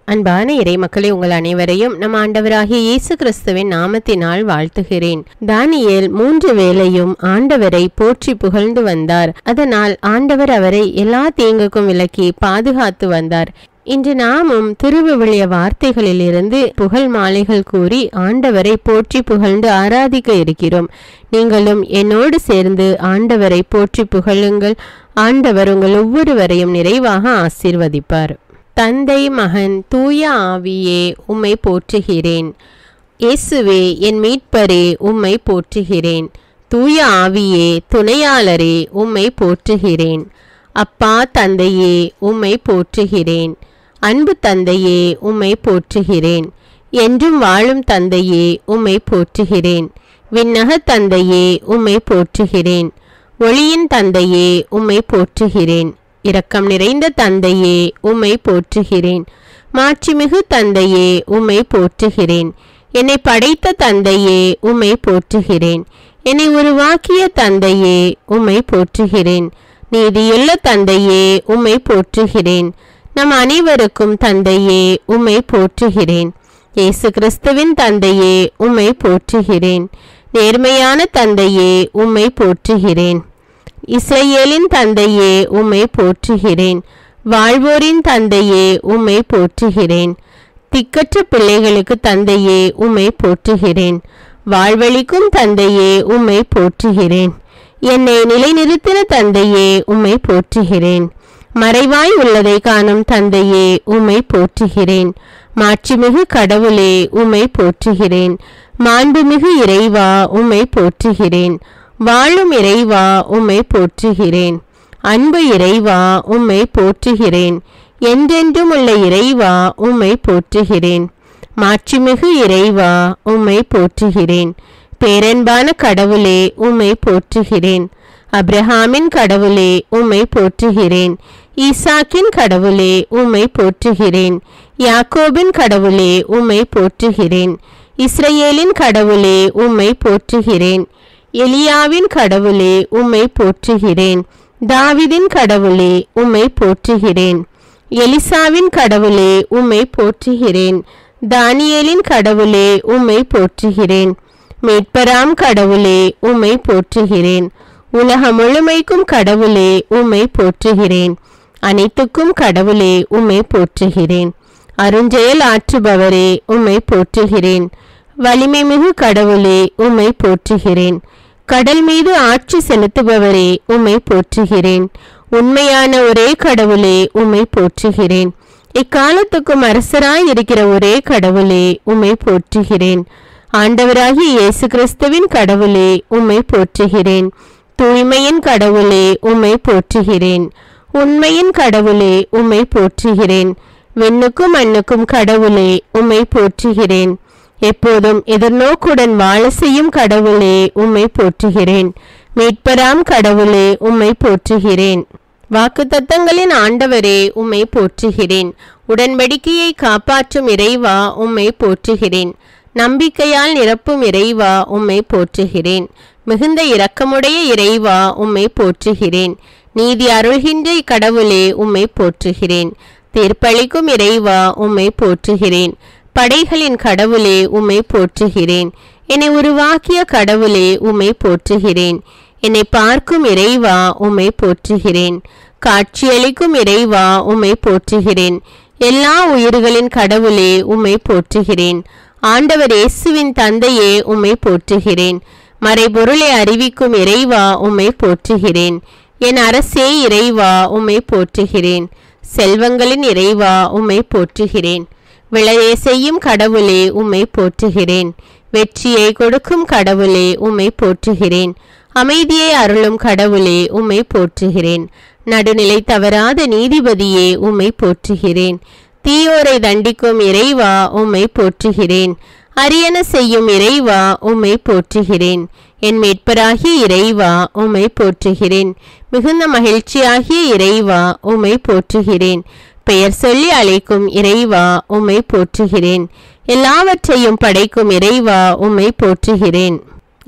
அன்பான இறை மக்களே, உங்கள் அனைவரையும் நம் ஆண்டவராகிய இயேசு கிறிஸ்துவின் நாமத்தினால் வாழ்த்துகிறேன். தானியேல் 3 வேளையும் ஆண்டவரை போற்றி புகழ்ந்து வந்தார். அதனால் ஆண்டவர் அவரை எல்லா தீங்குக்கும் விலக்கி பாதுகாத்து வந்தார். இன்று நாமும் திருவிவிலிய வார்த்தைகளிலிருந்து புகழ் மாலைகள் கூறி ஆண்டவரை போற்றி புகழ்ந்து ஆராதிக்க இருக்கிறோம். நீங்களும் என்னோடு சேர்ந்து ஆண்டவரை போற்றி புகழுங்கள். ஆண்டவர் உங்கள் ஒவ்வொருவரையும் நிறைவாக ஆசீர்வதிப்பார். தந்தை, மகன், தூய ஆவியே, உம்மை போற்றுகிறேன். இயேசுவே, என் மீட்பரே, உம்மை போற்றுகிறேன். தூய ஆவியே, துணையாளரே, உம்மை போற்றுகிறேன். அப்பா தந்தையே, உம்மை போற்றுகிறேன். அன்பு தந்தையே, உம்மை போற்றுகிறேன். என்றும் வாழும் தந்தையே, உம்மை போற்றுகிறேன். விண்ணக தந்தையே, உம்மை போற்றுகிறேன். ஒளியின் தந்தையே, உம்மை போற்றுகிறேன். இரக்கம் நிறைந்த தந்தையே, உம்மை போற்றுகிறேன். மாட்சிமிகு தந்தையே, உம்மை போற்றுகிறேன். என்னை படைத்த தந்தையே, உம்மை போற்றுகிறேன். என்னை உருவாக்கிய தந்தையே, உம்மை போற்றுகிறேன். நீதியுள்ள தந்தையே, உம்மை போற்றுகிறேன். நம் அனைவருக்கும் தந்தையே, உம்மை போற்றுகிறேன். இயேசு கிறிஸ்துவின் தந்தையே, உம்மை போற்றுகிறேன். நேர்மையான தந்தையே, உம்மை போற்றுகிறேன். இஸ்ரவேலின் தந்தையே, உம்மை போற்றுகிறேன். வாழ்வோரின் தந்தையே, உம்மை போற்றுகிறேன். திக்கற்ற பிள்ளைகளுக்கு தந்தையே, உம்மை போற்றுகிறேன். வாழ்வளிக்கும் தந்தையே, உம்மை போற்றுகிறேன். என்னை நிலைநிறுத்தின தந்தையே, உம்மை போற்றுகிறேன். மறைவாய் உள்ளதை காணும் தந்தையே, உம்மை போற்றுகிறேன். மாட்சிமிகு கடவுளே, உம்மை போற்றுகிறேன். மாண்புமிகு இறைவா, உம்மை போற்றுகிறேன். வாழும் இறைவா, உம்மை போற்றுகிறேன். அன்பு இறைவா, உம்மை போற்றுகிறேன். என்றென்றும் உள்ள இறைவா, உம்மை போற்றுகிறேன். மாட்சிமிகு இறைவா, உம்மை போற்றுகிறேன். பேரன்பான கடவுளே, உம்மை போற்றுகிறேன். அப்ரஹாமின் கடவுளே, உம்மை போற்றுகிறேன். ஈசாக்கின் கடவுளே, உம்மை போற்றுகிறேன். யாக்கோபின் கடவுளே, உம்மை போற்றுகிறேன். இஸ்ரவேலின் கடவுளே, உம்மை போற்றுகிறேன். எலியாவின் கடவுளே, உம்மை போற்றுகிறேன். தாவீதின் கடவுளே, உம்மை போற்றுகிறேன். எலிசாவின் கடவுளே, உம்மை போற்றுகிறேன். தானியேலின் கடவுளே, உம்மை போற்றுகிறேன். மீட்பராம் கடவுளே, உம்மை போற்றுகிறேன். உலகம் முழுமைக்கும் கடவுளே, உம்மை போற்றுகிறேன். அனைத்துக்கும் கடவுளே, உம்மை போற்றுகிறேன். அருஞ்செயல் ஆற்றுபவரே, உம்மை போற்றுகிறேன். வலிமை மிகு கடவுளே, உம்மை போற்றுகிறேன். கடல் மீது ஆட்சி செலுத்துபவரே, உம்மை போற்றுகிறேன். உண்மையான ஒரே கடவுளே, உம்மை போற்றுகிறேன். எக்காலத்துக்கும் அரசராய் இருக்கிற ஒரே கடவுளே, உம்மை போற்றுகிறேன். ஆண்டவராகிய இயேசு கிறிஸ்துவின் கடவுளே, உம்மை போற்றுகிறேன். தூய்மையின் கடவுளே, உம்மை போற்றுகிறேன். உண்மையின் கடவுளே, உம்மை போற்றுகிறேன். விண்ணுக்கும் மண்ணுக்கும் கடவுளே, உம்மை போற்றுகிறேன். எப்போதும் எதிர்நோக்குடன் வாழ செய்யும் கடவுளே, உம்மை போற்றுகிறேன். மீட்பராம் கடவுளே, உம்மை போற்றுகிறேன். வாக்குத்தத்தங்களின் ஆண்டவரே, உம்மை போற்றுகிறேன். உடன்படிக்கையை காப்பாற்றும் இறைவா, உம்மை போற்றுகிறேன். நம்பிக்கையால் நிரப்பும் இறைவா, உம்மை போற்றுகிறேன். மிகுந்த இரக்கமுடைய இறைவா, உம்மை போற்றுகிறேன். நீதி அருள்கின்ற கடவுளே, உம்மை போற்றுகிறேன். தீர்ப்பளிக்கும் இறைவா, உம்மை போற்றுகிறேன். படைகளின் கடவுளே, உம்மை போற்றுகிறேன். என்னை உருவாக்கிய கடவுளே, உம்மை போற்றுகிறேன். என்னை பார்க்கும் இறைவா, உம்மை போற்றுகிறேன். காட்சியளிக்கும் இறைவா, உம்மை போற்றுகிறேன். எல்லா உயிர்களின் கடவுளே, உம்மை போற்றுகிறேன். ஆண்டவர் இயேசுவின் தந்தையே, உம்மை போற்றுகிறேன். மறைபொருளை அறிவிக்கும் இறைவா, உம்மை போற்றுகிறேன். என் அரசே இறைவா, உம்மை போற்றுகிறேன். செல்வங்களின் இறைவா, உம்மை போற்றுகிறேன். விளையை செய்யும் கடவுளே, உம்மை போற்றுகிறேன். வெற்றியை கொடுக்கும் கடவுளே, உம்மை போற்றுகிறேன். அமைதியை அருளும் கடவுளே, உம்மை போற்றுகிறேன். நடுநிலை தவறாத நீதிபதியே, உம்மை போற்றுகிறேன். தீயோரை தண்டிக்கும் இறைவா, உம்மை போற்றுகிறேன். அரியன செய்யும் இறைவா, உம்மை போற்றுகிறேன். என் மீட்பராகிய இறைவா, உம்மை போற்றுகிறேன். மிகுந்த மகிழ்ச்சியாகிய இறைவா, உம்மை போற்றுகிறேன். பெயர் சொல்லி அழைக்கும் இறைவா, உம்மை போற்றுகிறேன். எல்லாவற்றையும் படைக்கும் இறைவா, உம்மை போற்றுகிறேன்.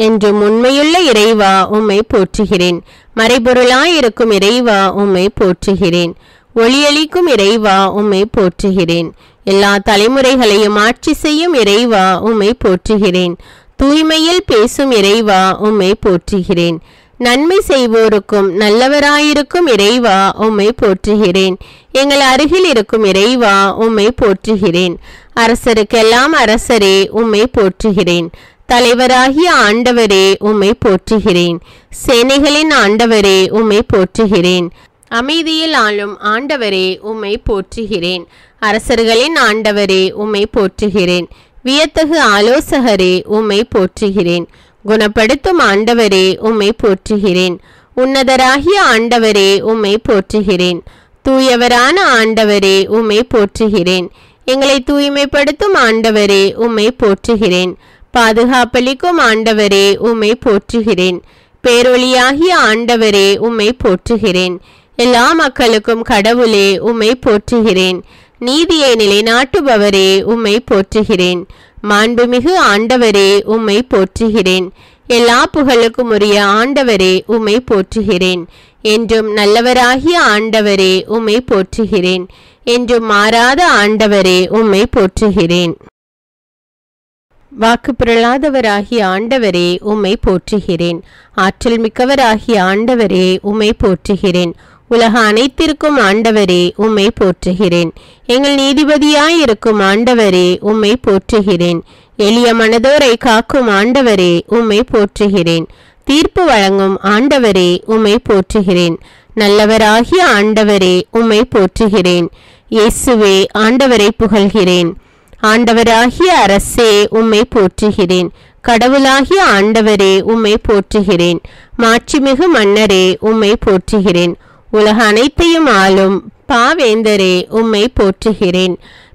என்றும் உண்மையுள்ள இறைவா, உம்மை போற்றுகிறேன். மறைபொருளாயிருக்கும் இறைவா, உம்மை போற்றுகிறேன். ஒளியளிக்கும் இறைவா, உம்மை போற்றுகிறேன். எல்லா தலைமுறைகளையும் ஆட்சி செய்யும் இறைவா உம்மை போற்றுகிறேன். தூய்மையில் பேசும் இறைவா உம்மை போற்றுகிறேன். நன்மை செய்வோருக்கும் நல்லவராயிருக்கும் இறைவா உம்மை போற்றுகிறேன். எங்கள் அருகில் இருக்கும் இறைவா உம்மை போற்றுகிறேன். அரசருக்கெல்லாம் அரசரே உம்மை போற்றுகிறேன். தலைவராகிய ஆண்டவரே உம்மை போற்றுகிறேன். சேனைகளின் ஆண்டவரே உம்மை போற்றுகிறேன். அமைதியில் ஆளும் ஆண்டவரே உம்மை போற்றுகிறேன். அரசர்களின் ஆண்டவரே உம்மை போற்றுகிறேன். வியத்தகு ஆலோசகரே உம்மை போற்றுகிறேன். குணப்படுத்தும் ஆண்டவரே உம்மை போற்றுகிறேன். உன்னதராகிய ஆண்டவரே உம்மை போற்றுகிறேன். தூயவரான ஆண்டவரே உம்மை போற்றுகிறேன். எங்களை தூய்மைப்படுத்தும் ஆண்டவரே உம்மை போற்றுகிறேன். பாதுகாப்பளிக்கும் ஆண்டவரே உம்மை போற்றுகிறேன். பேரொளியாகிய ஆண்டவரே உம்மை போற்றுகிறேன். எல்லா மக்களுக்கும் கடவுளே உம்மை போற்றுகிறேன். நீதியை நிலைநாட்டுபவரே உம்மை போற்றுகிறேன். மாண்புமிகு ஆண்டவரே உம்மை போற்றுகிறேன். எல்லா புகழுக்கும் உரிய ஆண்டவரே உம்மை போற்றுகிறேன். என்றும் நல்லவராகிய ஆண்டவரே உம்மை போற்றுகிறேன். என்றும் மாறாத ஆண்டவரே உம்மை போற்றுகிறேன். வாக்கு பிறழாதவராகிய ஆண்டவரே உம்மை போற்றுகிறேன். ஆற்றல் மிக்கவராகிய ஆண்டவரே உம்மை போற்றுகிறேன். உலக அனைத்திற்கும் ஆண்டவரே உம்மை போற்றுகிறேன். எங்கள் நீதிபதியாயிருக்கும் ஆண்டவரே உம்மை போற்றுகிறேன். எளிய மனதோரை காக்கும் ஆண்டவரே உம்மை போற்றுகிறேன். தீர்ப்பு வழங்கும் ஆண்டவரே உம்மை போற்றுகிறேன். நல்லவராகிய ஆண்டவரே உம்மை போற்றுகிறேன். இயேசுவே ஆண்டவரை புகழ்கிறேன். ஆண்டவராகிய அரசே உம்மை போற்றுகிறேன். கடவுளாகிய ஆண்டவரே உம்மை போற்றுகிறேன். மாட்சிமிகு மன்னரே உம்மை போற்றுகிறேன். உலக அனைத்தையும் ஆளும் பாவேந்தரே உம்மை போற்றுகிறேன்.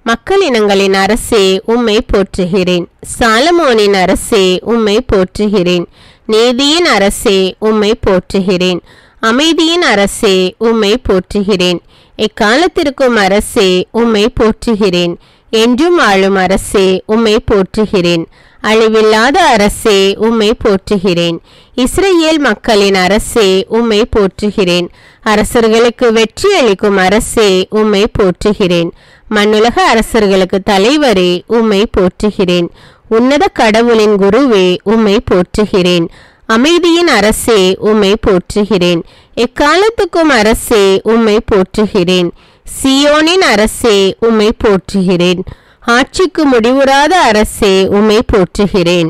மக்களினங்களின் அரசே உம்மை போற்றுகிறேன். சாலமோனின் அரசே உம்மை போற்றுகிறேன். நீதியின் அரசே உம்மை போற்றுகிறேன். அமைதியின் அரசே உம்மை போற்றுகிறேன். எக்காலத்திற்கும் அரசே உம்மை போற்றுகிறேன். என்றும் ஆளும் அரசே உம்மை போற்றுகிறேன். அழிவில்லாத அரசே உம்மை போற்றுகிறேன். இஸ்ரேல் மக்களின் அரசே உம்மை போற்றுகிறேன். அரசர்களுக்கு வெற்றி அளிக்கும் அரசே உம்மை போற்றுகிறேன். மண்ணுலக அரசர்களுக்கு தலைவரே உம்மை போற்றுகிறேன். உன்னத கடவுளின் குருவே உம்மை போற்றுகிறேன். அமைதியின் அரசே உம்மை போற்றுகிறேன். எக்காலத்துக்கும் அரசே உம்மை போற்றுகிறேன். சியோனின் அரசே உம்மை போற்றுகிறேன். ஆட்சிக்கு முடிவுறாத அரசே உம்மை போற்றுகிறேன்.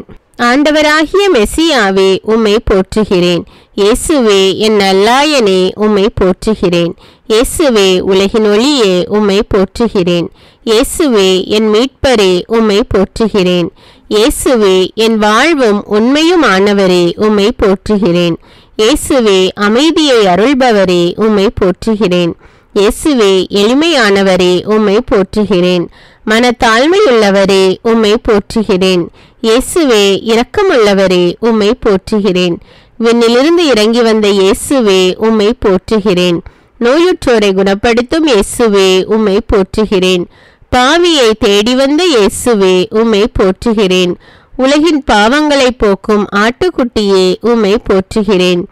ஆண்டவராகிய மெசியாவே உம்மை போற்றுகிறேன். இயேசுவே என் நல்லாயனே உம்மை போற்றுகிறேன். இயேசுவே உலகின் ஒளியே உம்மை போற்றுகிறேன். இயேசுவே என் மீட்பரே உம்மை போற்றுகிறேன். இயேசுவே என் வாழ்வும் உண்மையும் ஆனவரே உம்மை போற்றுகிறேன். இயேசுவே அமைதியை அருள்பவரே உம்மை போற்றுகிறேன். இயேசுவே எளிமையானவரே உம்மை போற்றுகிறேன். மனத்தாழ்மையுள்ளவரே உம்மை போற்றுகிறேன். இயேசுவே இரக்கமுள்ளவரே உம்மை போற்றுகிறேன். விண்ணிலிருந்து இறங்கி வந்த இயேசுவே உம்மை போற்றுகிறேன். நோயுற்றோரை குணப்படுத்தும் இயேசுவே உம்மை போற்றுகிறேன். பாவியை தேடி வந்த இயேசுவே உம்மை போற்றுகிறேன். உலகின் பாவங்களை போக்கும் ஆட்டுக்குட்டியே உம்மை போற்றுகிறேன்.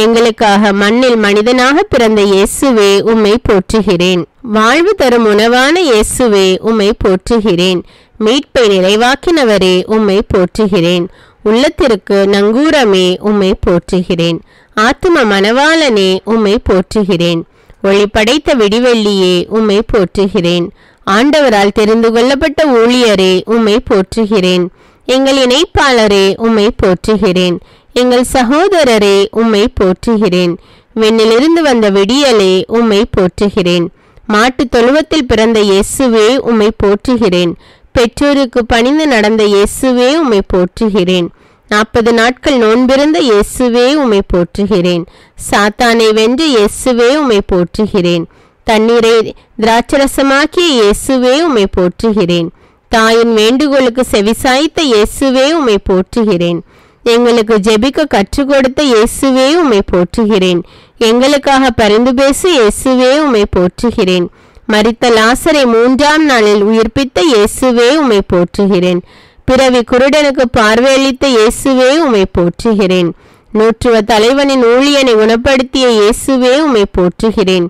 எங்களுக்காக மண்ணில் மனிதனாக பிறந்த இயேசுவே உம்மை போற்றுகிறேன். வாழ்வு தரும் உணவான இயேசுவே உம்மை போற்றுகிறேன். மீட்பை நிறைவாக்கினவரே உம்மை போற்றுகிறேன். உள்ளத்திற்கு நங்கூரமே உம்மை போற்றுகிறேன். ஆத்தும மணவாளனே உம்மை போற்றுகிறேன். ஒளி படைத்த விடிவெள்ளியே உம்மை போற்றுகிறேன். ஆண்டவரால் தெரிந்து கொள்ளப்பட்ட ஊழியரே உம்மை போற்றுகிறேன். எங்கள் இணைப்பாளரே உம்மை போற்றுகிறேன். எங்கள் சகோதரரே உம்மை போற்றுகிறேன். விண்ணிலிருந்து வந்த விடியலே உம்மை போற்றுகிறேன். மாட்டு தொழுவத்தில் பிறந்த இயேசுவே உம்மை போற்றுகிறேன். பெற்றோருக்கு பணிந்து நடந்த இயேசுவே உம்மை போற்றுகிறேன். 40 நாட்கள் நோன்பிருந்த இயேசுவே உம்மை போற்றுகிறேன். சாத்தானை வென்று இயேசுவே உம்மை போற்றுகிறேன். தண்ணீரை திராட்சரசமாக்கிய இயேசுவே உம்மை போற்றுகிறேன். தாயின் வேண்டுகோளுக்கு செவிசாய்த்த இயேசுவே உம்மை போற்றுகிறேன். எங்களுக்கு ஜெபிக்க கற்றுக் கொடுத்த இயேசுவே உம்மை போற்றுகிறேன். எங்களுக்காக பரிந்து பேசு இயேசுவே உம்மை போற்றுகிறேன். மரித்த லாசரை 3ஆம் நாளில் உயிர்ப்பித்த இயேசுவே உம்மை போற்றுகிறேன். பிறவி குருடனுக்கு பார்வையளித்த இயேசுவே உம்மை போற்றுகிறேன். நூற்றுவ தலைவனின் ஊழியனை குணப்படுத்திய இயேசுவே உம்மை போற்றுகிறேன்.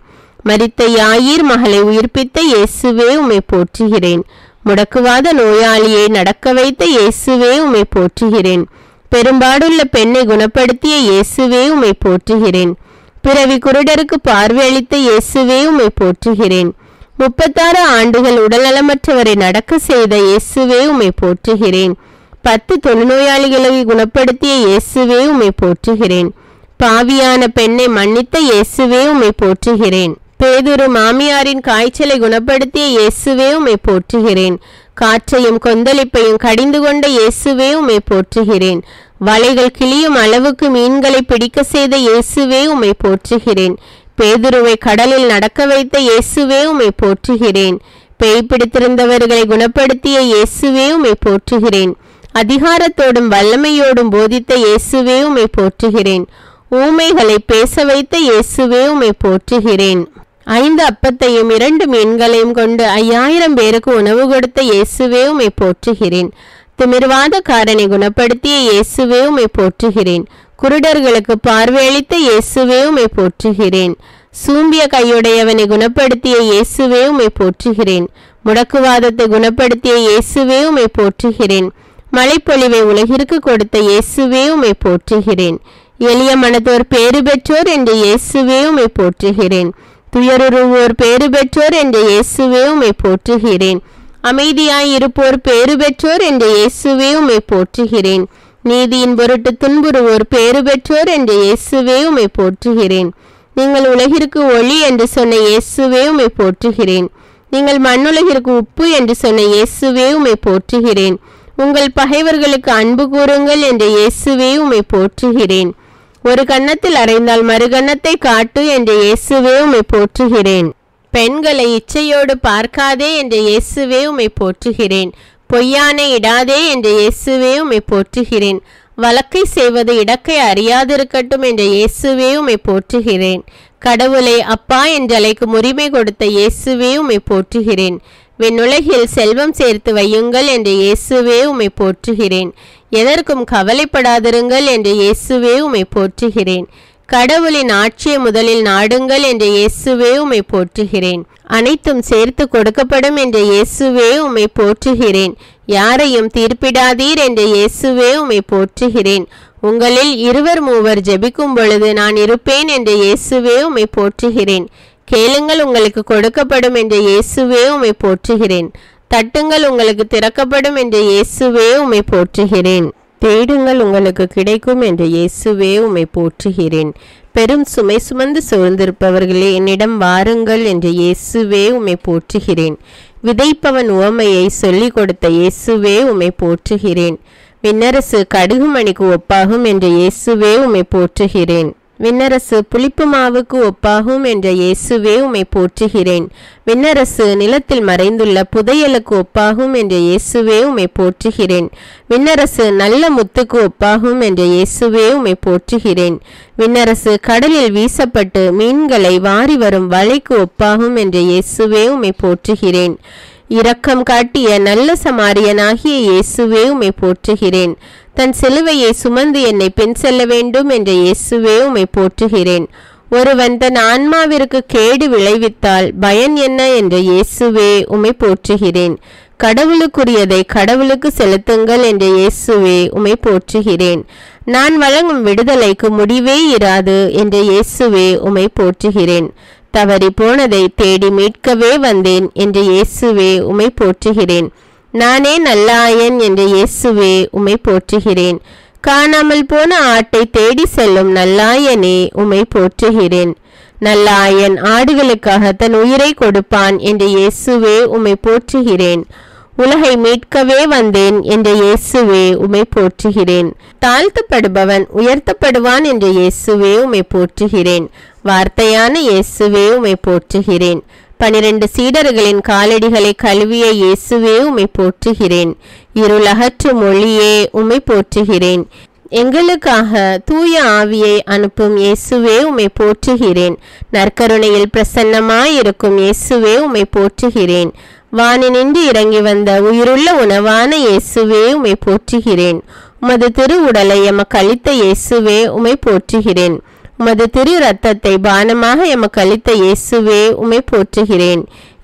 மரித்த யாயீர் மகளை உயிர்ப்பித்த இயேசுவே உம்மை போற்றுகிறேன். முடக்குவாத நோயாளியை நடக்க வைத்த இயேசுவே உம்மை போற்றுகிறேன். பெரும்பாடுள்ள பெண்ணை குணப்படுத்திய இயேசுவே உம்மை போற்றுகிறேன். பிறவி குருடருக்கு பார்வையளித்த இயேசுவே உம்மை போற்றுகிறேன். 36 ஆண்டுகள் உடல்நலமற்றவரை நடக்க செய்த இயேசுவே உம்மை போற்றுகிறேன். 10 தொழுநோயாளிகளை குணப்படுத்திய இயேசுவே உம்மை போற்றுகிறேன். பாவியான பெண்ணை மன்னித்த இயேசுவே உம்மை போற்றுகிறேன். பேதுரு மாமியாரின் காய்ச்சலை குணப்படுத்திய இயேசுவே உம்மை போற்றுகிறேன். காற்றையும் கொந்தளிப்பையும் கடிந்து கொண்ட இயேசுவே உம்மை போற்றுகிறேன். வலைகள் கிளியும் அளவுக்கு மீன்களை பிடிக்க செய்த இயேசுவே உம்மை போற்றுகிறேன். பேதுருவை கடலில் நடக்க வைத்த இயேசுவே உம்மை போற்றுகிறேன். பேய் பிடித்திருந்தவர்களை குணப்படுத்திய இயேசுவே உம்மை போற்றுகிறேன். அதிகாரத்தோடும் வல்லமையோடும் போதித்த இயேசுவே உம்மை போற்றுகிறேன். ஊமைகளை பேச வைத்த இயேசுவே உம்மை போற்றுகிறேன். 5 அப்பத்தையும் 2 மீன்களையும் கொண்டு 5000 பேருக்கு உணவு கொடுத்த இயேசுவே உம்மை போற்றுகிறேன். திமிர்வாதக்காரனை குணப்படுத்திய இயேசுவே உம்மை போற்றுகிறேன். குருடர்களுக்கு பார்வையளித்த இயேசுவே உம்மை போற்றுகிறேன். சூம்பிய கையுடையவனை குணப்படுத்திய இயேசுவே உம்மை போற்றுகிறேன். முடக்குவாதத்தை குணப்படுத்திய இயேசுவே உம்மை போற்றுகிறேன். மழைப்பொழிவை உலகிற்கு கொடுத்த இயேசுவே உம்மை போற்றுகிறேன். எளிய மனத்தோர் பேறு பெற்றோர் என்ற இயேசுவே உம்மை போற்றுகிறேன். துயருருவோர் பேறு பெற்றோர் என்ற இயேசுவே உம்மை போற்றுகிறேன். அமைதியாய் இருப்போர் பேறு பெற்றோர் என்ற இயேசுவே உம்மை போற்றுகிறேன். நீதியின் பொருட்டு துன்புறுவோர் பேறு பெற்றோர் என்ற இயேசுவே உம்மை போற்றுகிறேன். நீங்கள் உலகிற்கு ஒளி என்று சொன்ன இயேசுவே உம்மை போற்றுகிறேன். நீங்கள் மண்ணுலகிற்கு உப்பு என்று சொன்ன இயேசுவே உம்மை போற்றுகிறேன். உங்கள் பகைவர்களுக்கு அன்பு கூறுங்கள் என்ற இயேசுவே உம்மை போற்றுகிறேன். ஒரு கன்னத்தில் அறைந்தால் மறு கன்னத்தை காட்டு என்ற இயேசுவே உம்மை போற்றுகிறேன். பெண்களை இச்சையோடு பார்க்காதே என்ற இயேசுவே உம்மை போற்றுகிறேன். பொய்யானை இடாதே என்ற இயேசுவே உம்மை போற்றுகிறேன். வழக்கை செய்வது இடக்கை அறியாதிருக்கட்டும் என்ற இயேசுவே உம்மை போற்றுகிறேன். கடவுளை அப்பா என்று அழைக்கும் உரிமை கொடுத்த இயேசுவே உம்மை போற்றுகிறேன். விண்ணுலகில் செல்வம் சேர்த்து வையுங்கள் என்ற இயேசுவே உம்மை போற்றுகிறேன். எதற்கும் கவலைப்படாதிருங்கள் என்ற இயேசுவே உம்மை போற்றுகிறேன். கடவுளின் ஆட்சியை முதலில் நாடுங்கள் என்ற இயேசுவே உம்மை போற்றுகிறேன். அனைத்தும் சேர்த்து கொடுக்கப்படும் என்ற இயேசுவே உம்மை போற்றுகிறேன். யாரையும் தீர்ப்பிடாதீர் என்ற இயேசுவே உம்மை போற்றுகிறேன். உங்களில் 2-3 ஜெபிக்கும் பொழுது நான் இருப்பேன் என்ற இயேசுவே உம்மை போற்றுகிறேன். கேளுங்கள் உங்களுக்கு கொடுக்கப்படும் என்ற இயேசுவே உம்மை போற்றுகிறேன். தட்டுங்கள் உங்களுக்கு திறக்கப்படும் என்ற இயேசுவே உம்மை போற்றுகிறேன். தேடுங்கள் உங்களுக்கு கிடைக்கும் என்ற இயேசுவே உம்மை போற்றுகிறேன். பெரும் சுமை சுமந்து சூழ்ந்திருப்பவர்களே என்னிடம் வாருங்கள் என்ற இயேசுவே உம்மை போற்றுகிறேன். விதைப்பவன் உவமையை சொல்லிக் கொடுத்த இயேசுவே உம்மை போற்றுகிறேன். விண்ணரசு கடுகு மணிக்கு ஒப்பாகும் என்ற இயேசுவே உம்மை போற்றுகிறேன். விண்ணரசு புளிப்பு மாவுக்கு ஒப்பாகும் என்ற இயேசுவே உம்மை போற்றுகிறேன். விண்ணரசு நிலத்தில் மறைந்துள்ள புதையலுக்கு ஒப்பாகும் என்ற இயேசுவே உம்மை போற்றுகிறேன். விண்ணரசு நல்ல முத்துக்கு ஒப்பாகும் என்ற இயேசுவே உம்மை போற்றுகிறேன். விண்ணரசு கடலில் வீசப்பட்டு மீன்களை வாரி வரும் வலைக்கு ஒப்பாகும் என்ற இயேசுவே உம்மை போற்றுகிறேன். இரக்கம் காட்டிய நல்ல சமாரியனாகிய இயேசுவே உம்மை போற்றுகிறேன். தன் சிலுவையை சுமந்து என்னை பின் செல்ல வேண்டும் என்ற இயேசுவே உம்மை போற்றுகிறேன். ஒருவன் தன் ஆன்மாவிற்கு கேடு விளைவித்தால் பயன் என்ன என்ற இயேசுவே உம்மை போற்றுகிறேன். கடவுளுக்குரியதை கடவுளுக்கு செலுத்துங்கள் என்ற இயேசுவே உம்மை போற்றுகிறேன். நான் வழங்கும் விடுதலைக்கு முடிவே இராது என்ற இயேசுவே உம்மை போற்றுகிறேன். தவறி போனதை தேடி மீட்கவே வந்தேன் என்ற இயேசுவே உம்மை போற்றுகிறேன். நானே நல்லாயன் என்ற இயேசுவே உம்மை போற்றுகிறேன். காணாமல் போன ஆட்டை தேடி செல்லும் நல்லாயனே உம்மை போற்றுகிறேன். நல்லாயன் ஆடுகளுக்காக தன் உயிரை கொடுப்பான் என்ற இயேசுவே உம்மை போற்றுகிறேன். உலகை மீட்கவே வந்தேன் என்ற இயேசுவே உம்மை போற்றுகிறேன். தாழ்த்தப்படுபவன் உயர்த்தப்படுவான் என்ற இயேசுவே உம்மை போற்றுகிறேன். வார்த்தையான இயேசுவே உம்மை போற்றுகிறேன். 12 சீடர்களின் காலடிகளை கழுவிய இயேசுவே உம்மை போற்றுகிறேன். இருளகற்றும் ஒளியே உம்மை போற்றுகிறேன். எங்களுக்காக தூய ஆவியை அனுப்பும் இயேசுவே உம்மை போற்றுகிறேன். நற்கருணையில் பிரசன்னமாயிருக்கும் இயேசுவே உம்மை போற்றுகிறேன். வானினின்று இறங்கி வந்த உயிருள்ள உணவான இயேசுவே உம்மை போற்றுகிறேன். உமது திருவுடலை எமக்கு அளித்த இயேசுவே உம்மை போற்றுகிறேன். உமது திரு இரத்தத்தை பானமாக எமக்கு அளித்த இயேசுவே உம்மை போற்றுகிறேன்.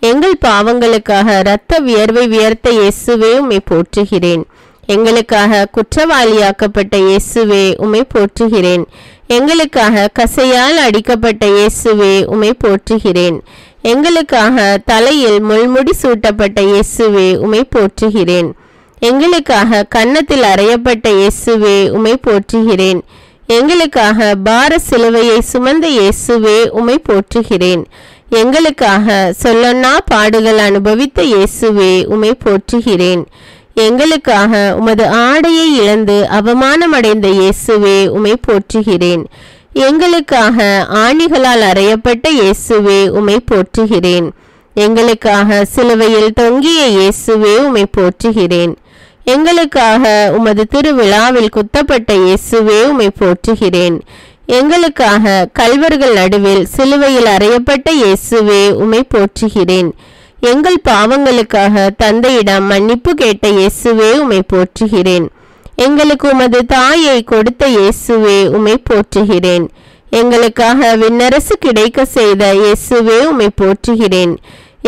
எங்கள் பாவங்களுக்காக இரத்த வியர்வை வியர்த்த இயேசுவே உம்மை போற்றுகிறேன். எங்களுக்காக குற்றவாளியாக்கப்பட்ட இயேசுவே உம்மை போற்றுகிறேன். எங்களுக்காக கசையால் அடிக்கப்பட்ட இயேசுவே உம்மை போற்றுகிறேன். எங்களுக்காக தலையில் முள்முடி சூட்டப்பட்ட இயேசுவே உம்மை போற்றுகிறேன். எங்களுக்காக கன்னத்தில் அறையப்பட்ட இயேசுவே உம்மை போற்றுகிறேன். எங்களுக்காக பார சிலுவையை சுமந்த இயேசுவே உம்மை போற்றுகிறேன். எங்களுக்காக சொல்லொன்னா பாடுகள் அனுபவித்த இயேசுவே உம்மை போற்றுகிறேன். எங்களுக்காக உமது ஆடையை இழந்து அவமானமடைந்த இயேசுவே உம்மை போற்றுகிறேன். எங்களுக்காக ஆணிகளால் அறையப்பட்ட இயேசுவே உம்மை போற்றுகிறேன். எங்களுக்காக சிலுவையில் தொங்கிய இயேசுவே உம்மை போற்றுகிறேன். எங்களுக்காக உமது திருவிழாவில் குத்தப்பட்ட இயேசுவே உம்மை போற்றுகிறேன். எங்களுக்காக கல்வர்கள் நடுவில் சிலுவையில் அறையப்பட்ட இயேசுவே உம்மை போற்றுகிறேன். எங்கள் பாவங்களுக்காக தந்தையிடம் மன்னிப்பு கேட்ட இயேசுவே உம்மை போற்றுகிறேன். எங்களுக்கு உமது தாயை கொடுத்த இயேசுவே உம்மை போற்றுகிறேன். எங்களுக்காக விண்ணரசு கிடைக்க செய்த இயேசுவே உம்மை போற்றுகிறேன்.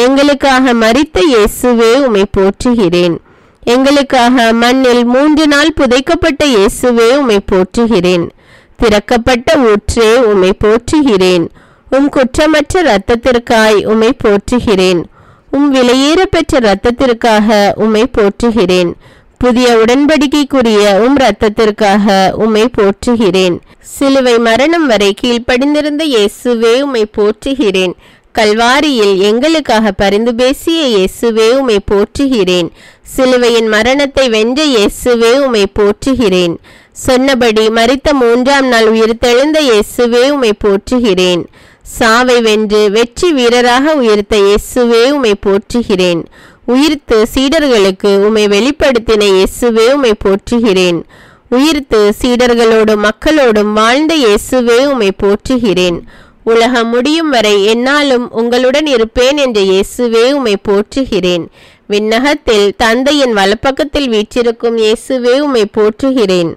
எங்களுக்காக மரித்த இயேசுவே உம்மை போற்றுகிறேன். எங்களுக்காக மண்ணில் 3 நாள் புதைக்கப்பட்ட இயேசுவே உம்மை போற்றுகிறேன். திறக்கப்பட்ட ஊற்றே உம்மை போற்றுகிறேன். உம் குற்றமற்ற இரத்தத்திற்காய் உம்மை போற்றுகிறேன். உம் விலையேற பெற்ற இரத்தத்திற்காக உம்மை போற்றுகிறேன். புதிய உடன்படிக்கைக்குரிய உம் இரத்தத்திற்காக உம்மை போற்றுகிறேன். சிலுவை மரணம் வரை கீழ்ப்படிந்திருந்த இயேசுவே உம்மை போற்றுகிறேன். கல்வாரியில் எங்களுக்காக பரிந்து பேசிய இயேசுவே உம்மை போற்றுகிறேன். சிலுவையின் மரணத்தை வென்ற இயேசுவே உம்மை போற்றுகிறேன். சொன்னபடி மரித்த 3ஆம் நாள் உயிர்த்தெழுந்த இயேசுவே உம்மை போற்றுகிறேன். சாவை வென்று வெற்றி வீரராக உயிர்த்த இயேசுவே உம்மை போற்றுகிறேன். உயிர்த்து சீடர்களுக்கு உம்மை வெளிப்படுத்தின இயேசுவே உம்மை போற்றுகிறேன். உயிர்த்து சீடர்களோடும் மக்களோடும் வாழ்ந்த இயேசுவே உம்மை போற்றுகிறேன். உலகம் முடியும் வரை என்னாலும் உங்களுடன் இருப்பேன் என்ற இயேசுவே உம்மை போற்றுகிறேன். விண்ணகத்தில் தந்தையின் வலப்பக்கத்தில் வீற்றிருக்கும் இயேசுவே உம்மை போற்றுகிறேன்.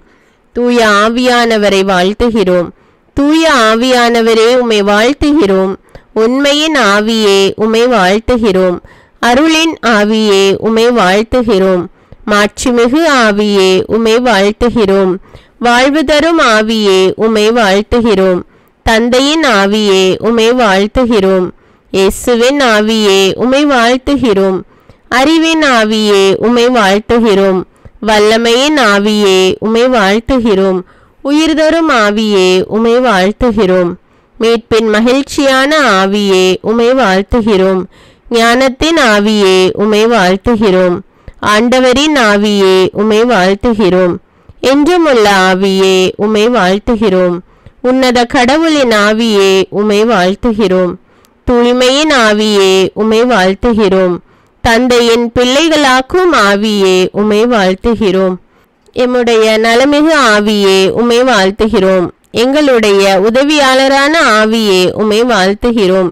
தூய ஆவியானவரை வாழ்த்துகிறோம். தூய ஆவியானவரே உம்மை வாழ்த்துகிறோம். உண்மையின் ஆவியே உம்மை வாழ்த்துகிறோம். அருளின் ஆவியே உம்மை வாழ்த்துகிறோம். மாட்சிமிகு ஆவியே உம்மை வாழ்த்துகிறோம். வாழ்வு தரும் ஆவியே உம்மை வாழ்த்துகிறோம். தந்தையின் ஆவியே உம்மை வாழ்த்துகிறோம். இயேசுவின் ஆவியே உம்மை வாழ்த்துகிறோம். அறிவின் ஆவியே உம்மை வாழ்த்துகிறோம். வல்லமையின் ஆவியே உம்மை வாழ்த்துகிறோம். உயிர்தரும் ஆவியே உம்மை வாழ்த்துகிறோம். மீட்பின் மகிழ்ச்சியான ஆவியே உம்மை வாழ்த்துகிறோம். ஞானத்தின் ஆவியே உம்மை வாழ்த்துகிறோம். ஆண்டவரின் ஆவியே உம்மை வாழ்த்துகிறோம். என்றுமுள்ள ஆவியே உம்மை வாழ்த்துகிறோம். உன்னத கடவுளின் ஆவியே உம்மை வாழ்த்துகிறோம். தூய்மையின் ஆவியே உம்மை வாழ்த்துகிறோம். தந்தையின் பிள்ளைகளாக்கும் ஆவியே உம்மை வாழ்த்துகிறோம். எம்முடைய நலமிகு ஆவியே உம்மை வாழ்த்துகிறோம். எங்களுடைய உதவியாளரான ஆவியே உம்மை வாழ்த்துகிறோம்.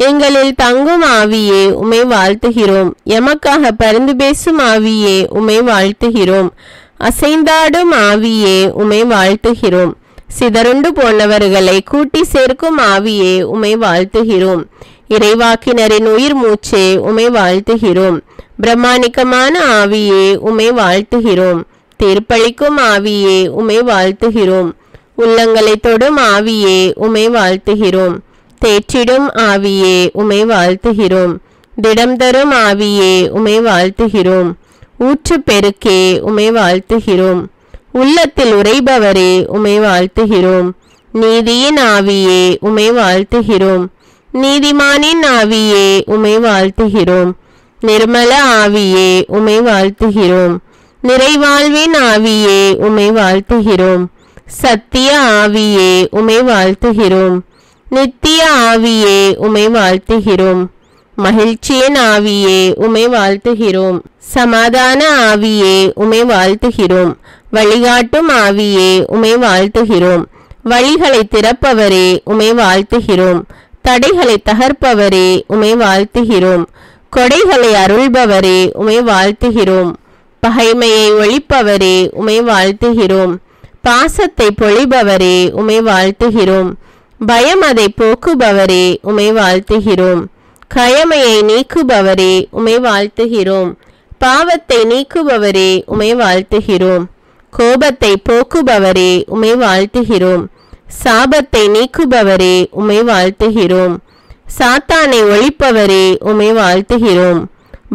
எங்களில் தங்கும் ஆவியே உம்மை வாழ்த்துகிறோம். எமக்காக பரிந்து பேசும் ஆவியே உம்மை வாழ்த்துகிறோம். அசைந்தாடும் ஆவியே உம்மை வாழ்த்துகிறோம். சிதறுண்டு போனவர்களை கூட்டி சேர்க்கும் ஆவியே உம்மை வாழ்த்துகிறோம். இறைவாக்கினரின் உயிர் மூச்சே உம்மை வாழ்த்துகிறோம். பிரம்மாணிக்கமான ஆவியே உம்மை வாழ்த்துகிறோம். தீர்ப்பளிக்கும் ஆவியே உம்மை வாழ்த்துகிறோம். உள்ளங்களை தொடும் ஆவியே உம்மை வாழ்த்துகிறோம். தேற்றிடும் ஆவியே உம்மை வாழ்த்துகிறோம். திடம் தரும் ஆவியே உம்மை வாழ்த்துகிறோம். ஊற்று பெருக்கே உம்மை வாழ்த்துகிறோம். உள்ளத்தில் உறைபவரே உம்மை வாழ்த்துகிறோம். நீதியின் ஆவியே உம்மை வாழ்த்துகிறோம். நீதிமானின் ஆவியே உம்மை வாழ்த்துகிறோம். நிர்மல ஆவியே உம்மை வாழ்த்துகிறோம். நிறைவாழ்வின் ஆவியே உம்மை வாழ்த்துகிறோம். சத்திய ஆவியே உம்மை வாழ்த்துகிறோம். நித்திய ஆவியே உம்மை வாழ்த்துகிறோம். மகிழ்ச்சியின் ஆவியே உம்மை வாழ்த்துகிறோம். சமாதான ஆவியே உம்மை வாழ்த்துகிறோம். வழிகாட்டும் ஆவியே உம்மை வாழ்த்துகிறோம். வழிகளை திறப்பவரே உம்மை வாழ்த்துகிறோம். தடைகளை தகர்ப்பவரே உம்மை வாழ்த்துகிறோம். கொடைகளை அருள்பவரே உம்மை வாழ்த்துகிறோம். பகைமையை ஒழிப்பவரே உம்மை வாழ்த்துகிறோம். பாசத்தை பொழிபவரே உம்மை வாழ்த்துகிறோம். பயம் அதை போக்குபவரே உமை வாழ்த்துகிறோம். கயமையை நீக்குபவரே உமை வாழ்த்துகிறோம். பாவத்தை நீக்குபவரே உமை வாழ்த்துகிறோம். கோபத்தை போக்குபவரே உமை வாழ்த்துகிறோம். சாபத்தை நீக்குபவரே உமை வாழ்த்துகிறோம். சாத்தானை ஒழிப்பவரே உமை வாழ்த்துகிறோம்.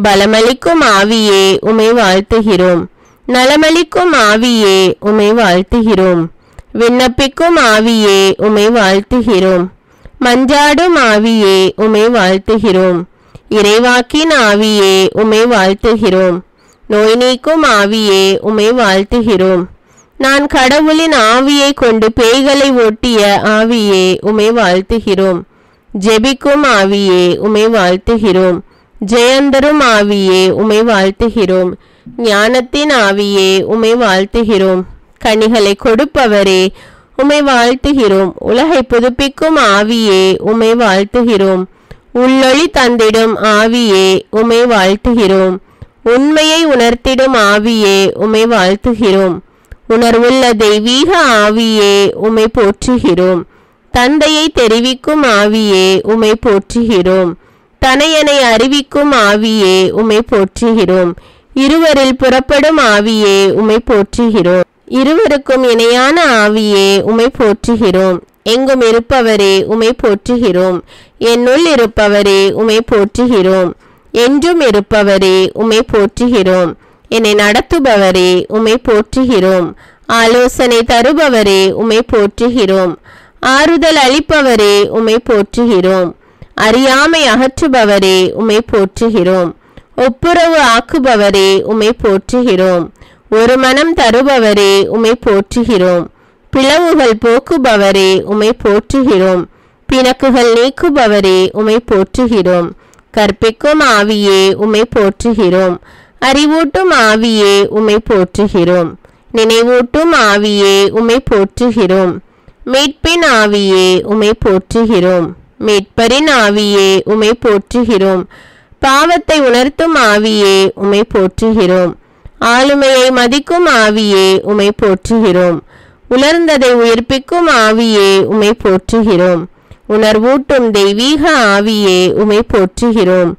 பலமளிக்கும் ஆவியே உமை வாழ்த்துகிறோம். நலமளிக்கும் ஆவியே உமை வாழ்த்துகிறோம். விண்ணப்பிக்கும் ஆவியே உமை வாழ்த்துகிறோம். மஞ்சாடும் ஆவியே உமை வாழ்த்துகிறோம். இறைவாக்கின் ஆவியே உமை வாழ்த்துகிறோம். நோய் நீக்கும் ஆவியே உமை வாழ்த்துகிறோம். நான் கடவுளின் ஆவியை கொண்டு பேய்களை ஓட்டிய ஆவியே உமை வாழ்த்துகிறோம். ஜெபிக்கும் ஆவியே உமை வாழ்த்துகிறோம். ஜெயந்தரும் ஆவியே உமை வாழ்த்துகிறோம். ஞானத்தின் ஆவியே உமை வாழ்த்துகிறோம். கனிகளை கொடுப்பவரே உமை வாழ்த்துகிறோம். உலகை புதுப்பிக்கும் ஆவியே உமை வாழ்த்துகிறோம். உள்ளொளி தந்திடும் ஆவியே உமை வாழ்த்துகிறோம். உண்மையை உணர்த்திடும் ஆவியே உமை வாழ்த்துகிறோம். உணர்வுள்ள தெய்வீக ஆவியே உமை போற்றுகிறோம். தந்தையை தெரிவிக்கும் ஆவியே உமை போற்றுகிறோம். தனையனை அறிவிக்கும் ஆவியே உமை போற்றுகிறோம். இருவரில் புறப்படும் ஆவியே உமை போற்றுகிறோம். இருவருக்கும் இணையான ஆவியே உமை போற்றுகிறோம். எங்கும் இருப்பவரே உமை போற்றுகிறோம். என்னுள் இருப்பவரே உமை போற்றுகிறோம். என்றும் இருப்பவரே உமை போற்றுகிறோம். என்னை நடத்துபவரே உமை போற்றுகிறோம். ஆலோசனை தருபவரே உமை போற்றுகிறோம். ஆறுதல் அளிப்பவரே உமை போற்றுகிறோம். அறியாமை அகற்றுபவரே உமை போற்றுகிறோம். ஒப்புரவு ஆக்குபவரே உமை போற்றுகிறோம். ஒரு மனம் தருபவரே உமை போற்றுகிறோம். பிளவுகள் போக்குபவரே உமை போற்றுகிறோம். பிணக்குகள் நீக்குபவரே உமை போற்றுகிறோம். கற்பிக்கும் ஆவியே உமை போற்றுகிறோம். அறிவூட்டும் ஆவியே உமை போற்றுகிறோம். நினைவூட்டும் ஆவியே உமை போற்றுகிறோம். மீட்பின் ஆவியே உமை போற்றுகிறோம். மீட்பரின் ஆவியே உமை போற்றுகிறோம். பாவத்தை உணர்த்தும் ஆவியே உமை போற்றுகிறோம். ஆளுமையை மதிக்கும் ஆவியே உமை போற்றுகிறோம். உலர்ந்ததை உயிர்ப்பிக்கும் ஆவியே உமை போற்றுகிறோம். உணர்வூட்டும் தெய்வீக ஆவியே உமை போற்றுகிறோம்.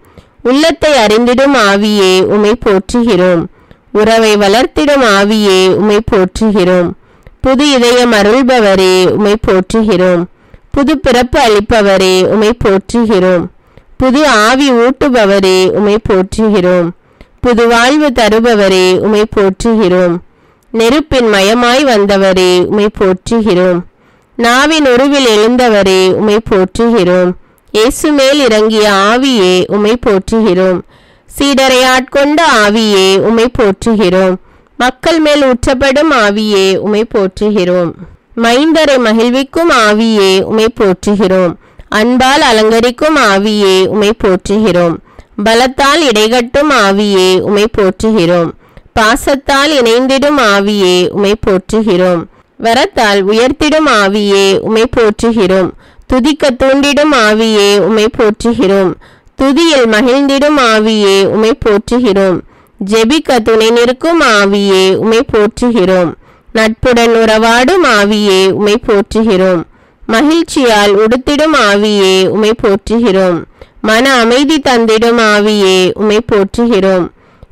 உள்ளத்தை அறிந்திடும் ஆவியே உமை போற்றுகிறோம். உறவை வளர்த்திடும் ஆவியே உமை போற்றுகிறோம். புது இதயம் அருள்பவரே உமை போற்றுகிறோம். புது பிறப்பு அளிப்பவரே உமை போற்றுகிறோம். புது ஆவி ஊட்டுபவரே உமை போற்றுகிறோம். புது வாழ்வு தருபவரே உமை போற்றுகிறோம். நெருப்பின் மயமாய் வந்தவரே உமை போற்றுகிறோம். நாவின் உருவில் எழுந்தவரே உமை போற்றுகிறோம். இயேசு மேல் இறங்கிய ஆவியே உமை போற்றுகிறோம். சீடரை ஆட்கொண்ட ஆவியே உமை போற்றுகிறோம். மக்கள் மேல் ஊற்றப்படும் ஆவியே உமை போற்றுகிறோம். மைந்தரை மகிழ்விக்கும் ஆவியே உமை போற்றுகிறோம். அன்பால் அலங்கரிக்கும் ஆவியே உமை போற்றுகிறோம். பலத்தால் இடைகட்டும் ஆவியே உமை போற்றுகிறோம். பாசத்தால் இணைந்திடும் ஆவியே உமை போற்றுகிறோம். வரத்தால் உயர்த்திடும் ஆவியே உமை போற்றுகிறோம். துதிக்க தூண்டிடும் ஆவியே உமை போற்றுகிறோம். துதியில் மகிழ்ந்திடும் ஆவியே உமை போற்றுகிறோம். ஜெபிக்க துணை நிற்கும் ஆவியே உமை போற்றுகிறோம். நட்புடன் உறவாடும் ஆவியே உமை போற்றுகிறோம். மகிழ்ச்சியால் உடுத்திடும் ஆவியே உமை போற்றுகிறோம். மன அமைதி தந்திடும் ஆவியே உமை போற்றுகிறோம்.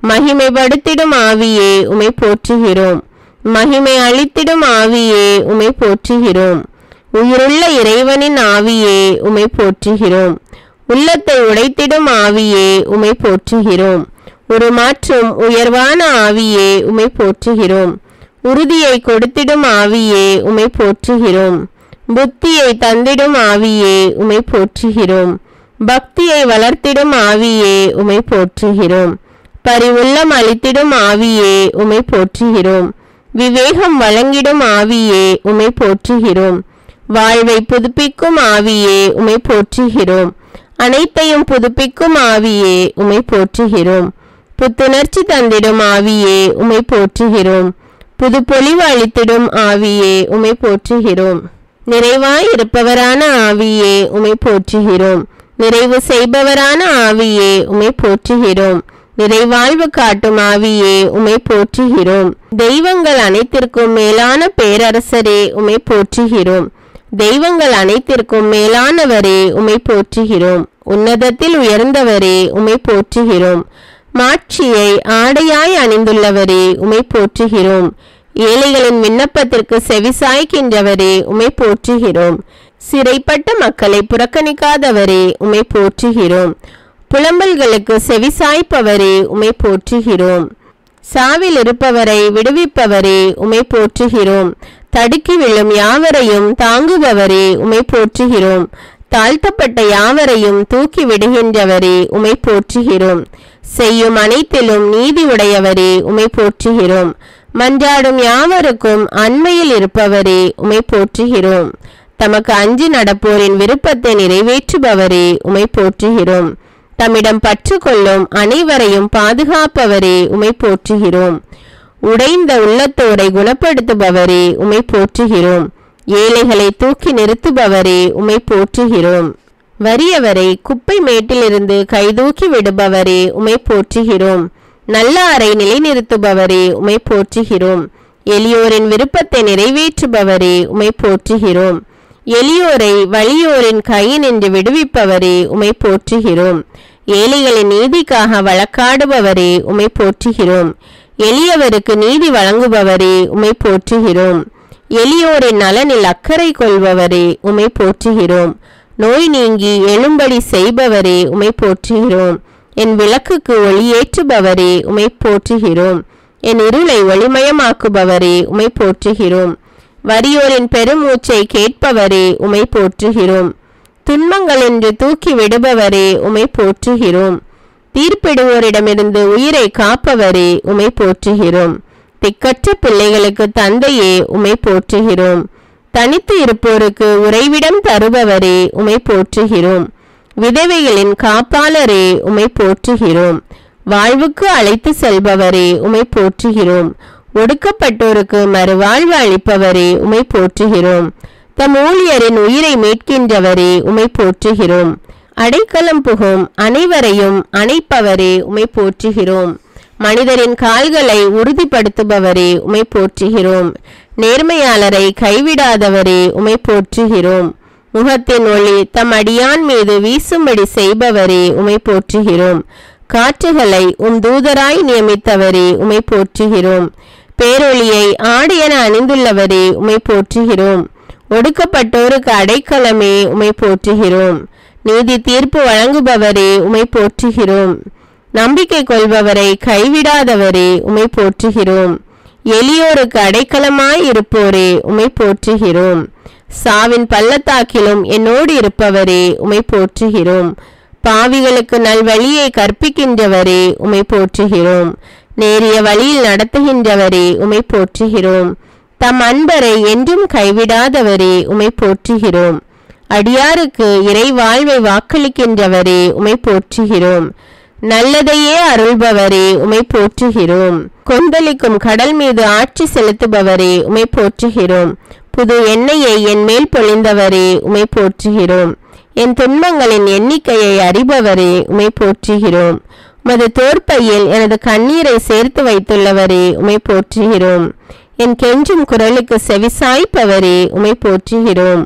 மகிமைப்படுத்திடும் ஆவியே உமை போற்றுகிறோம். மகிமை அளித்திடும் ஆவியே உமை போற்றுகிறோம். உயிருள்ள இறைவனின் ஆவியே உமை போற்றுகிறோம். உள்ளத்தை உடைத்திடும் ஆவியே உமை போற்றுகிறோம். உருமாற்றும் உயர்வான ஆவியே உமை போற்றுகிறோம். உறுதியை கொடுத்திடும் ஆவியே உமை போற்றுகிறோம். புத்தியை தந்திடும் ஆவியே உமை போற்றுகிறோம். பக்தியை வளர்த்திடும் ஆவியே உமை போற்றுகிறோம். பரிவுள்ளம் அளித்திடும் ஆவியே உமை போற்றுகிறோம். விவேகம் வழங்கிடும் ஆவியே உமை போற்றுகிறோம். வாழ்வை புதுப்பிக்கும் ஆவியே உமை போற்றுகிறோம். அனைத்தையும் புதுப்பிக்கும் ஆவியே உமை போற்றுகிறோம். புத்துணர்ச்சி தந்திடும் ஆவியே உமை போற்றுகிறோம். புது பொலிவு அளித்திடும் ஆவியே உமை போற்றுகிறோம். நிறைவாய் இருப்பவரான ஆவியே உமை போற்றுகிறோம். நிறைவு செய்பவரான ஆவியே உமை போற்றுகிறோம். நிறைவாழ்வு காட்டும் ஆவியே உமை போற்றுகிறோம். தெய்வங்கள் அனைத்திற்கும் மேலான பேரரசரே உமை போற்றுகிறோம். தெய்வங்கள் அனைத்திற்கும் மேலானவரே உம்மை போற்றுகிறோம். உன்னதத்தில் உயர்ந்தவரே உம்மை போற்றுகிறோம். மாட்சியை ஆடையாய் அணிந்துள்ளவரே உம்மை போற்றுகிறோம். ஏழைகளின் விண்ணப்பத்திற்கு செவிசாய்க்கின்றவரே உம்மை போற்றுகிறோம். சிறைப்பட்ட மக்களை புறக்கணிக்காதவரே உம்மை போற்றுகிறோம். புலம்பல்களுக்கு செவிசாய்ப்பவரே உம்மை போற்றுகிறோம். சாவில் இருப்பவரை விடுவிப்பவரே உம்மை போற்றுகிறோம். தடுக்கி விழும் யாவரையும் தாங்குபவரே உம்மை போற்றுகிறோம். தாழ்த்தப்பட்ட யாவரையும் தூக்கி விடுகின்றவரே உம்மை போற்றுகிறோம். செய்யும் அனைத்திலும் நீதி உடையவரே உம்மை போற்றுகிறோம். மன்றாடும் யாவருக்கும் அண்மையில் இருப்பவரே உம்மை போற்றுகிறோம். தமக்கு அஞ்சி நடப்போரின் விருப்பத்தை நிறைவேற்றுபவரே உம்மை போற்றுகிறோம். தம்மிடம் பற்று கொள்ளும் அனைவரையும் பாதுகாப்பவரே உம்மை போற்றுகிறோம். உடைந்த உள்ளத்தோரை குணப்படுத்துபவரே உம்மை போற்றுகிறோம். ஏழைகளை தூக்கி நிறுத்துபவரே உம்மை போற்றுகிறோம். வறியவரை குப்பை மேட்டிலிருந்து கைதூக்கி விடுபவரே உம்மை போற்றுகிறோம். நல்ல அறை நிலைநிறுத்துபவரே உம்மை போற்றுகிறோம். எளியோரின் விருப்பத்தை நிறைவேற்றுபவரே உம்மை போற்றுகிறோம். எளியோரை வலியோரின் கையினின்று விடுவிப்பவரே உம்மை போற்றுகிறோம். ஏழைகளின் நீதிக்காக வழக்காடுபவரே உம்மை போற்றுகிறோம். எளியவருக்கு நீதி வழங்குபவரே உம்மை போற்றுகிறோம். எளியோரின் நலனில் அக்கறை கொள்பவரே உம்மை போற்றுகிறோம். நோய் நீங்கி எழும்படி செய்பவரே உம்மை போற்றுகிறோம். என் விளக்குக்கு ஒளியேற்றுபவரே உம்மை போற்றுகிறோம். என் இருளை ஒளிமயமாக்குபவரே உம்மை போற்றுகிறோம். வறியோரின் பெருமூச்சை கேட்பவரே உம்மை போற்றுகிறோம். துன்பங்களென்று தூக்கி விடுபவரே உம்மை போற்றுகிறோம். தீர்ப்பிடுவோரிடமிருந்து உயிரை காப்பவரே உம்மை போற்றுகிறோம். திக்கற்ற பிள்ளைகளுக்கு தந்தையே உம்மை போற்றுகிறோம். தனித்து இருப்போருக்கு உறைவிடம் தருபவரே உம்மை போற்றுகிறோம். விதவைகளின் காப்பாளரே உம்மை போற்றுகிறோம். வாழ்வுக்கு அழைத்து செல்பவரே உம்மை போற்றுகிறோம். ஒடுக்கப்பட்டோருக்கு மறுவாழ்வு அளிப்பவரே உம்மை போற்றுகிறோம். தம் ஊழியரின் உயிரை மீட்கின்றவரே உம்மை போற்றுகிறோம். அடைக்கலம் புகும் அனைவரையும் அணைப்பவரே உம்மை போற்றுகிறோம். மனிதரின் கால்களை உறுதிப்படுத்துபவரே உம்மை போற்றுகிறோம். நேர்மையாளரை கைவிடாதவரே உம்மை போற்றுகிறோம். முகத்தின் ஒளி தம் அடியான் மீது வீசும்படி செய்பவரே உம்மை போற்றுகிறோம். காற்றுகளை தூதராய் நியமித்தவரே உம்மை போற்றுகிறோம். பேரொளியை ஆடையென அணிந்துள்ளவரே உம்மை போற்றுகிறோம். ஒடுக்கப்பட்டோருக்கு அடைக்கலமே உம்மை போற்றுகிறோம். நீதி தீர்ப்பு வழங்குபவரே உம்மை போற்றுகிறோம். நம்பிக்கை கொள்பவரை கைவிடாதவரே உம்மை போற்றுகிறோம். எளியோருக்கு அடைக்கலமாய் இருப்போரே உம்மை போற்றுகிறோம். சாவின் பள்ளத்தாக்கிலும் என்னோடு இருப்பவரே உம்மை போற்றுகிறோம். பாவிகளுக்கு நல்வழியை கற்பிக்கின்றவரே உம்மை போற்றுகிறோம். நேரிய வழியில் நடத்துகின்றவரே உம்மை போற்றுகிறோம். தம் அன்பரை என்றும் கைவிடாதவரே உம்மை போற்றுகிறோம். அடியாருக்கு இறை வாழ்வை வாக்களிக்கின்றவரே உம்மை போற்றுகிறோம். நல்லதையே அருள்பவரே உம்மை போற்றுகிறோம். கொந்தளிக்கும் கடல் மீது ஆட்சி செலுத்துபவரே உம்மை போற்றுகிறோம். புது எண்ணெயை என் மேல் பொழிந்தவரே உம்மை போற்றுகிறோம். என் துன்பங்களின் எண்ணிக்கையை அறிபவரே உம்மை போற்றுகிறோம். உமது தோற்பையில் எனது கண்ணீரை சேர்த்து வைத்துள்ளவரே உம்மை போற்றுகிறோம். என் கெஞ்சும் குரலுக்கு செவிசாய்ப்பவரே உம்மை போற்றுகிறோம்.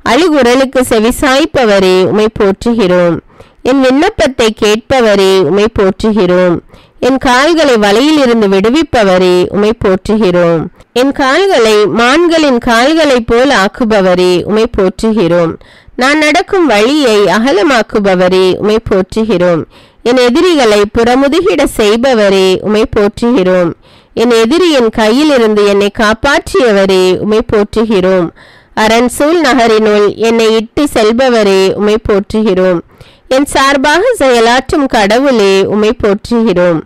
அழுகுரலுக்கு செவிசாய்ப்பவரே உம்மை போற்றுகிறோம். என் விண்ணப்பத்தை கேட்பவரே உம்மை போற்றுகிறோம். என் கால்களை வலையிலிருந்து விடுவிப்பவரே உம்மை போற்றுகிறோம். என் கால்களை மான்களின் கால்களைப் போல் ஆக்குபவரே உம்மை போற்றுகிறோம். நான் நடக்கும் வழியை அகலமாக்குபவரே உம்மை போற்றுகிறோம். என் எதிரிகளை புறமுதுகிட செய்பவரே உம்மை போற்றுகிறோம். என் எதிரியின் கையிலிருந்து என்னை காப்பாற்றியவரே உம்மை போற்றுகிறோம். அரண்சூல் நகரினுள் என்னை இட்டு செல்பவரே உம்மை போற்றுகிறோம். என் சார்பாக செயலாற்றும் கடவுளே உம்மை போற்றுகிறோம்.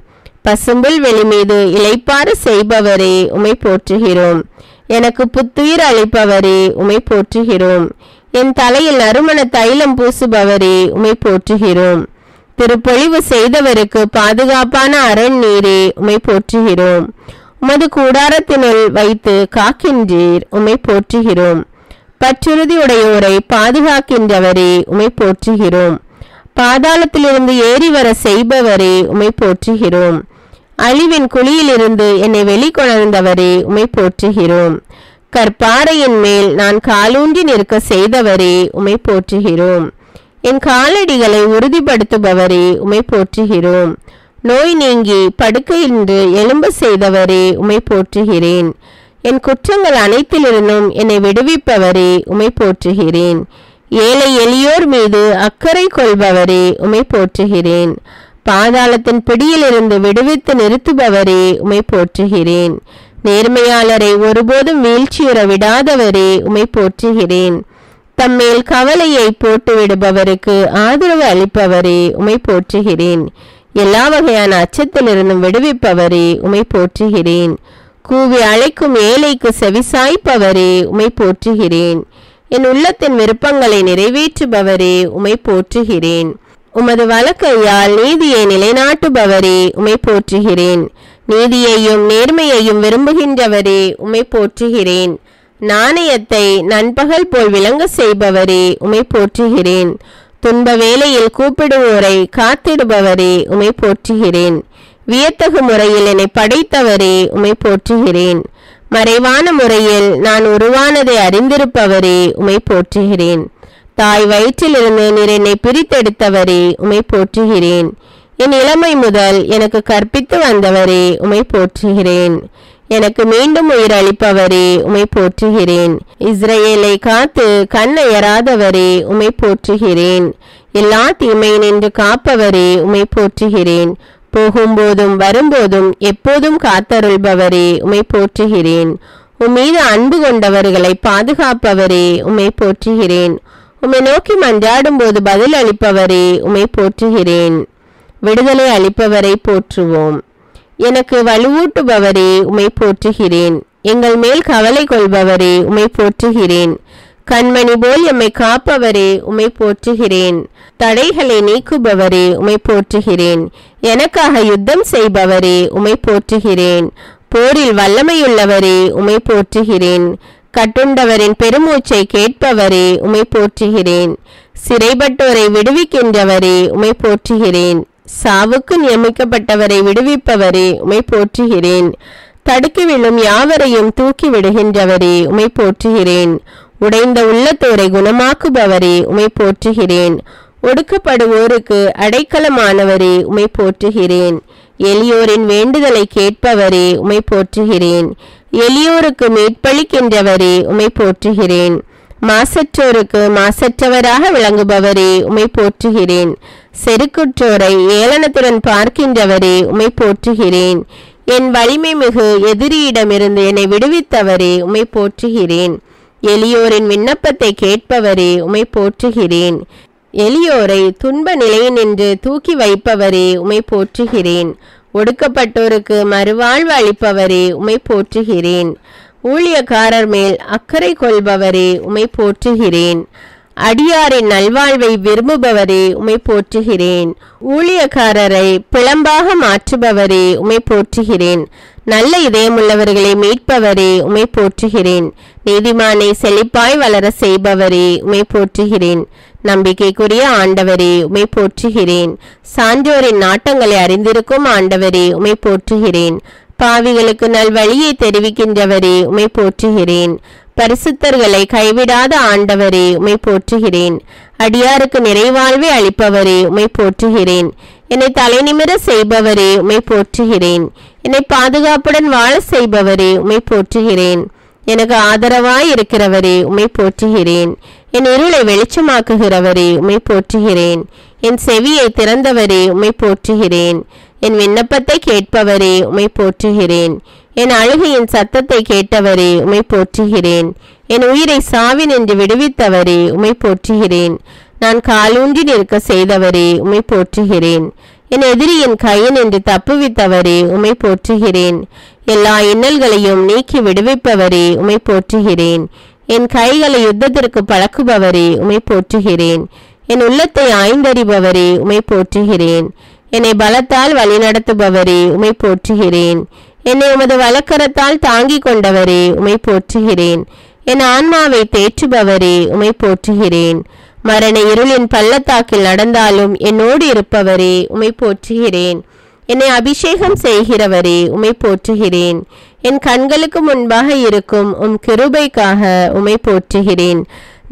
பசும்புல் வெளி மீது இளைப்பாற செய்பவரே உம்மை போற்றுகிறோம். எனக்கு புத்துயிர் அளிப்பவரே உம்மை போற்றுகிறோம். என் தலையில் நறுமண தைலம் பூசுபவரே உம்மை போற்றுகிறோம். திருப்பொழிவு செய்தவருக்கு பாதுகாப்பான அரண் நீரே உம்மை போற்றுகிறோம். உமது கூடாரத்தினுள் வைத்து காக்கின்றீர் உம்மை போற்றுகிறோம். பற்றுறுதியுடையோரை பாதுகாக்கின்றவரே உம்மை போற்றுகிறோம். பாதாளத்திலிருந்து ஏறி வர செய்பவரே உம்மை போற்றுகிறோம். அழிவின் குழியிலிருந்து என்னை வெளிக்கொணர்ந்தவரே உம்மை போற்றுகிறோம். கற்பாறையின் மேல் நான் காலூன்றி நிற்க செய்தவரே உம்மை போற்றுகிறோம். என் காலடிகளை உறுதிப்படுத்துபவரே உம்மை போற்றுகிறோம். நோய் நீங்கி படுக்கையின்று எழும்ப செய்தவரே உம்மை போற்றுகிறேன். என் குற்றங்கள் அனைத்திலிருந்தும் என்னை விடுவிப்பவரே உம்மை போற்றுகிறேன். ஏழை எளியோர் மீது அக்கறை கொள்பவரே உம்மை போற்றுகிறேன். பாதாளத்தின் பிடியிலிருந்து விடுவித்து நிறுத்துபவரே உம்மை போற்றுகிறேன். நேர்மையாளரை ஒருபோதும் வீழ்ச்சியுற விடாதவரே உம்மை போற்றுகிறேன். தம்மேல் கவலையை போட்டுவிடுபவருக்கு ஆதரவு அளிப்பவரே உம்மை போற்றுகிறேன். எல்லா வகையான அச்சத்திலிருந்தும் விடுவிப்பவரே உம்மை போற்றுகிறேன். கூவி அழைக்கும் ஏழைக்கு செவிசாய்ப்பவரே உம்மை போற்றுகிறேன். என் உள்ளத்தின் விருப்பங்களை நிறைவேற்றுபவரே உம்மை போற்றுகிறேன். உமது வலக்கையால் நீதியை நிலைநாட்டுபவரே உம்மை போற்றுகிறேன். நீதியையும் நேர்மையையும் விரும்புகின்றவரே உம்மை போற்றுகிறேன். நாணயத்தை நண்பகல் போல் விளங்க செய்பவரே உம்மை போற்றுகிறேன். துன்ப வேளையில் கூப்பிடுவோரை காத்திடுபவரே உம்மை போற்றுகிறேன். வியத்தகு முறையில் என்னை படைத்தவரே உம்மை போற்றுகிறேன். மறைவான முறையில் நான் உருவானதை அறிந்திருப்பவரே உம்மை போற்றுகிறேன். தாய் வயிற்றிலிருந்து நீர் என்னை பிரித்தெடுத்தவரே உம்மை போற்றுகிறேன். என் இளமை முதல் எனக்கு கற்பித்து வந்தவரே உம்மை போற்றுகிறேன். எனக்கு மீண்டும் உயிர் அளிப்பவரே உம்மை போற்றுகிறேன். இஸ்ரவேலை காத்து கண்ணயராதவரே உம்மை போற்றுகிறேன். எல்லா தீமை நின்று காப்பவரே உம்மை போற்றுகிறேன். போகும்போதும் வரும்போதும் எப்போதும் காத்தருள்பவரே உம்மை போற்றுகிறேன். உம்மீது அன்பு கொண்டவர்களை பாதுகாப்பவரே உம்மை போற்றுகிறேன். உம்மை நோக்கி மன்றாடும் போது பதில் அளிப்பவரே உம்மை போற்றுகிறேன். விடுதலை அளிப்பவரை போற்றுவோம். எனக்கு வலுவூட்டுபவரே உம்மை போற்றுகிறேன். எங்கள் மேல் கவலை கொள்பவரே உம்மை போற்றுகிறேன். கண்மணி போல் எம்மை காப்பவரே உம்மை போற்றுகிறேன். தடைகளை நீக்குபவரே உம்மை போற்றுகிறேன். எனக்காக யுத்தம் செய்பவரே உம்மை போற்றுகிறேன். போரில் வல்லமையுள்ளவரே உம்மை போற்றுகிறேன். கட்டுண்டவரின் பெருமூச்சை கேட்பவரே உம்மை போற்றுகிறேன். சிறைப்பட்டோரை விடுவிக்கின்றவரே உம்மை போற்றுகிறேன். சாவுக்கு நியமிக்கப்பட்டவரை விடுவிப்பவரே உம்மை போற்றுகிறேன். தடுக்கி விழும் யாவரையும் தூக்கி விடுகின்றவரே உம்மை போற்றுகிறேன். உடைந்த உள்ளத்தோரை குணமாக்குபவரே உம்மை போற்றுகிறேன். ஒடுக்கப்படுவோருக்கு அடைக்கலமானவரே உம்மை போற்றுகிறேன். எளியோரின் வேண்டுதலை கேட்பவரே உம்மை போற்றுகிறேன். எளியோருக்கு மீட்பளிக்கின்றவரே உம்மை போற்றுகிறேன். மாசற்றோருக்கு மாசற்றவராக விளங்குபவரே உம்மை போற்றுகிறேன். செருக்குற்றோரை ஏளனத்துடன் பார்க்கின்றவரே உம்மை போற்றுகிறேன். என் வலிமை மிகு எதிரியிடமிருந்து என்னை விடுவித்தவரே உம்மை போற்றுகிறேன். எளியோரின் விண்ணப்பத்தை கேட்பவரே உம்மை போற்றுகிறேன். எளியோரை துன்ப நிலையினின்று தூக்கி வைப்பவரே உம்மை போற்றுகிறேன். ஒடுக்கப்பட்டோருக்கு மறுவாழ்வு அளிப்பவரே உம்மை போற்றுகிறேன். ஊழியக்காரர் மேல் அக்கறை கொள்பவரே உம்மை போற்றுகிறேன். அடியாரின் நல்வாழ்வை விரும்புபவரே உம்மை போற்றுகிறேன். ஊழியக்காரரை பிளம்பாக மாற்றுபவரே உம்மை போற்றுகிறேன். நல்ல இதயமுள்ளவர்களை மீட்பவரே உம்மை போற்றுகிறேன். நீதிமானை செழிப்பாய் வளர செய்பவரே உம்மை போற்றுகிறேன். நம்பிக்கைக்குரிய ஆண்டவரே உம்மை போற்றுகிறேன். சான்றோரின் நாட்டங்களை அறிந்திருக்கும் ஆண்டவரே உம்மை போற்றுகிறேன். பாவிகளுக்கு நல்வழியை தெரிவிக்கின்றவரே உம்மை போற்றுகிறேன். பரிசுத்தர்களை கைவிடாத ஆண்டவரே உம்மை போற்றுகிறேன். அடியாருக்கு நிறைவாழ்வை அளிப்பவரே உம்மை போற்றுகிறேன். என்னை தலைநிமிர செய்பவரே உம்மை போற்றுகிறேன். என்னை பாதுகாப்புடன் வாழ செய்பவரே உம்மை போற்றுகிறேன். எனக்கு ஆதரவாய் இருக்கிறவரே உம்மை போற்றுகிறேன். என் இருளை வெளிச்சமாக்குகிறவரே உம்மை போற்றுகிறேன். என் செவியை திறந்தவரே உம்மை போற்றுகிறேன். என் விண்ணப்பத்தை கேட்பவரே உம்மை போற்றுகிறேன். என் அழுகையின் சத்தத்தை கேட்டவரே உம்மை போற்றுகிறேன். என் உயிரை சாவினின்று விடுவித்தவரே உம்மை போற்றுகிறேன். நான் காலூன்றி நிற்க செய்தவரே உம்மை போற்றுகிறேன். என் எதிரியின் கையினின்று தப்புவித்தவரே உம்மை போற்றுகிறேன். எல்லா இன்னல்களையும் நீக்கி விடுவிப்பவரே உம்மை போற்றுகிறேன். என் கைகளை யுத்தத்திற்கு பழக்குபவரே உம்மை போற்றுகிறேன். என் உள்ளத்தை ஆய்ந்தறிபவரே உம்மை போற்றுகிறேன். என்னை பலத்தால் வழிநடத்துபவரே உம்மை போற்றுகிறேன். என்னை உமது வலக்கரத்தால் தாங்கிக் கொண்டவரே உம்மை போற்றுகிறேன். என் ஆன்மாவை தேற்றுபவரே உம்மை போற்றுகிறேன். மரண இருளின் பள்ளத்தாக்கில் நடந்தாலும் என்னோடு இருப்பவரே உம்மை போற்றுகிறேன். என்னை அபிஷேகம் செய்கிறவரே உம்மை போற்றுகிறேன். என் கண்களுக்கு முன்பாக இருக்கும் உம் கிருபைக்காக உம்மை போற்றுகிறேன்.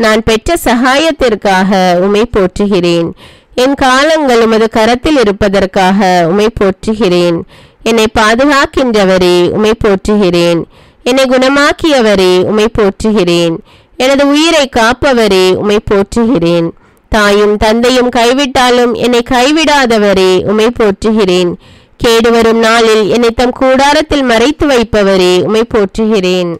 நான் பெற்ற சகாயத்திற்காக உம்மை போற்றுகிறேன். என் காலங்கள் உமது கரத்தில் இருப்பதற்காக உம்மை போற்றுகிறேன். என்னை பாதுகாக்கின்றவரே உம்மை போற்றுகிறேன். என்னை குணமாக்கியவரே உம்மை போற்றுகிறேன். எனது உயிரை காப்பவரே உம்மை போற்றுகிறேன். தாயும் தந்தையும் கைவிட்டாலும் என்னை கைவிடாதவரே உம்மை போற்றுகிறேன். கேடு வரும் நாளில் என்னை தம் கூடாரத்தில் மறைத்து வைப்பவரே உம்மை போற்றுகிறேன்.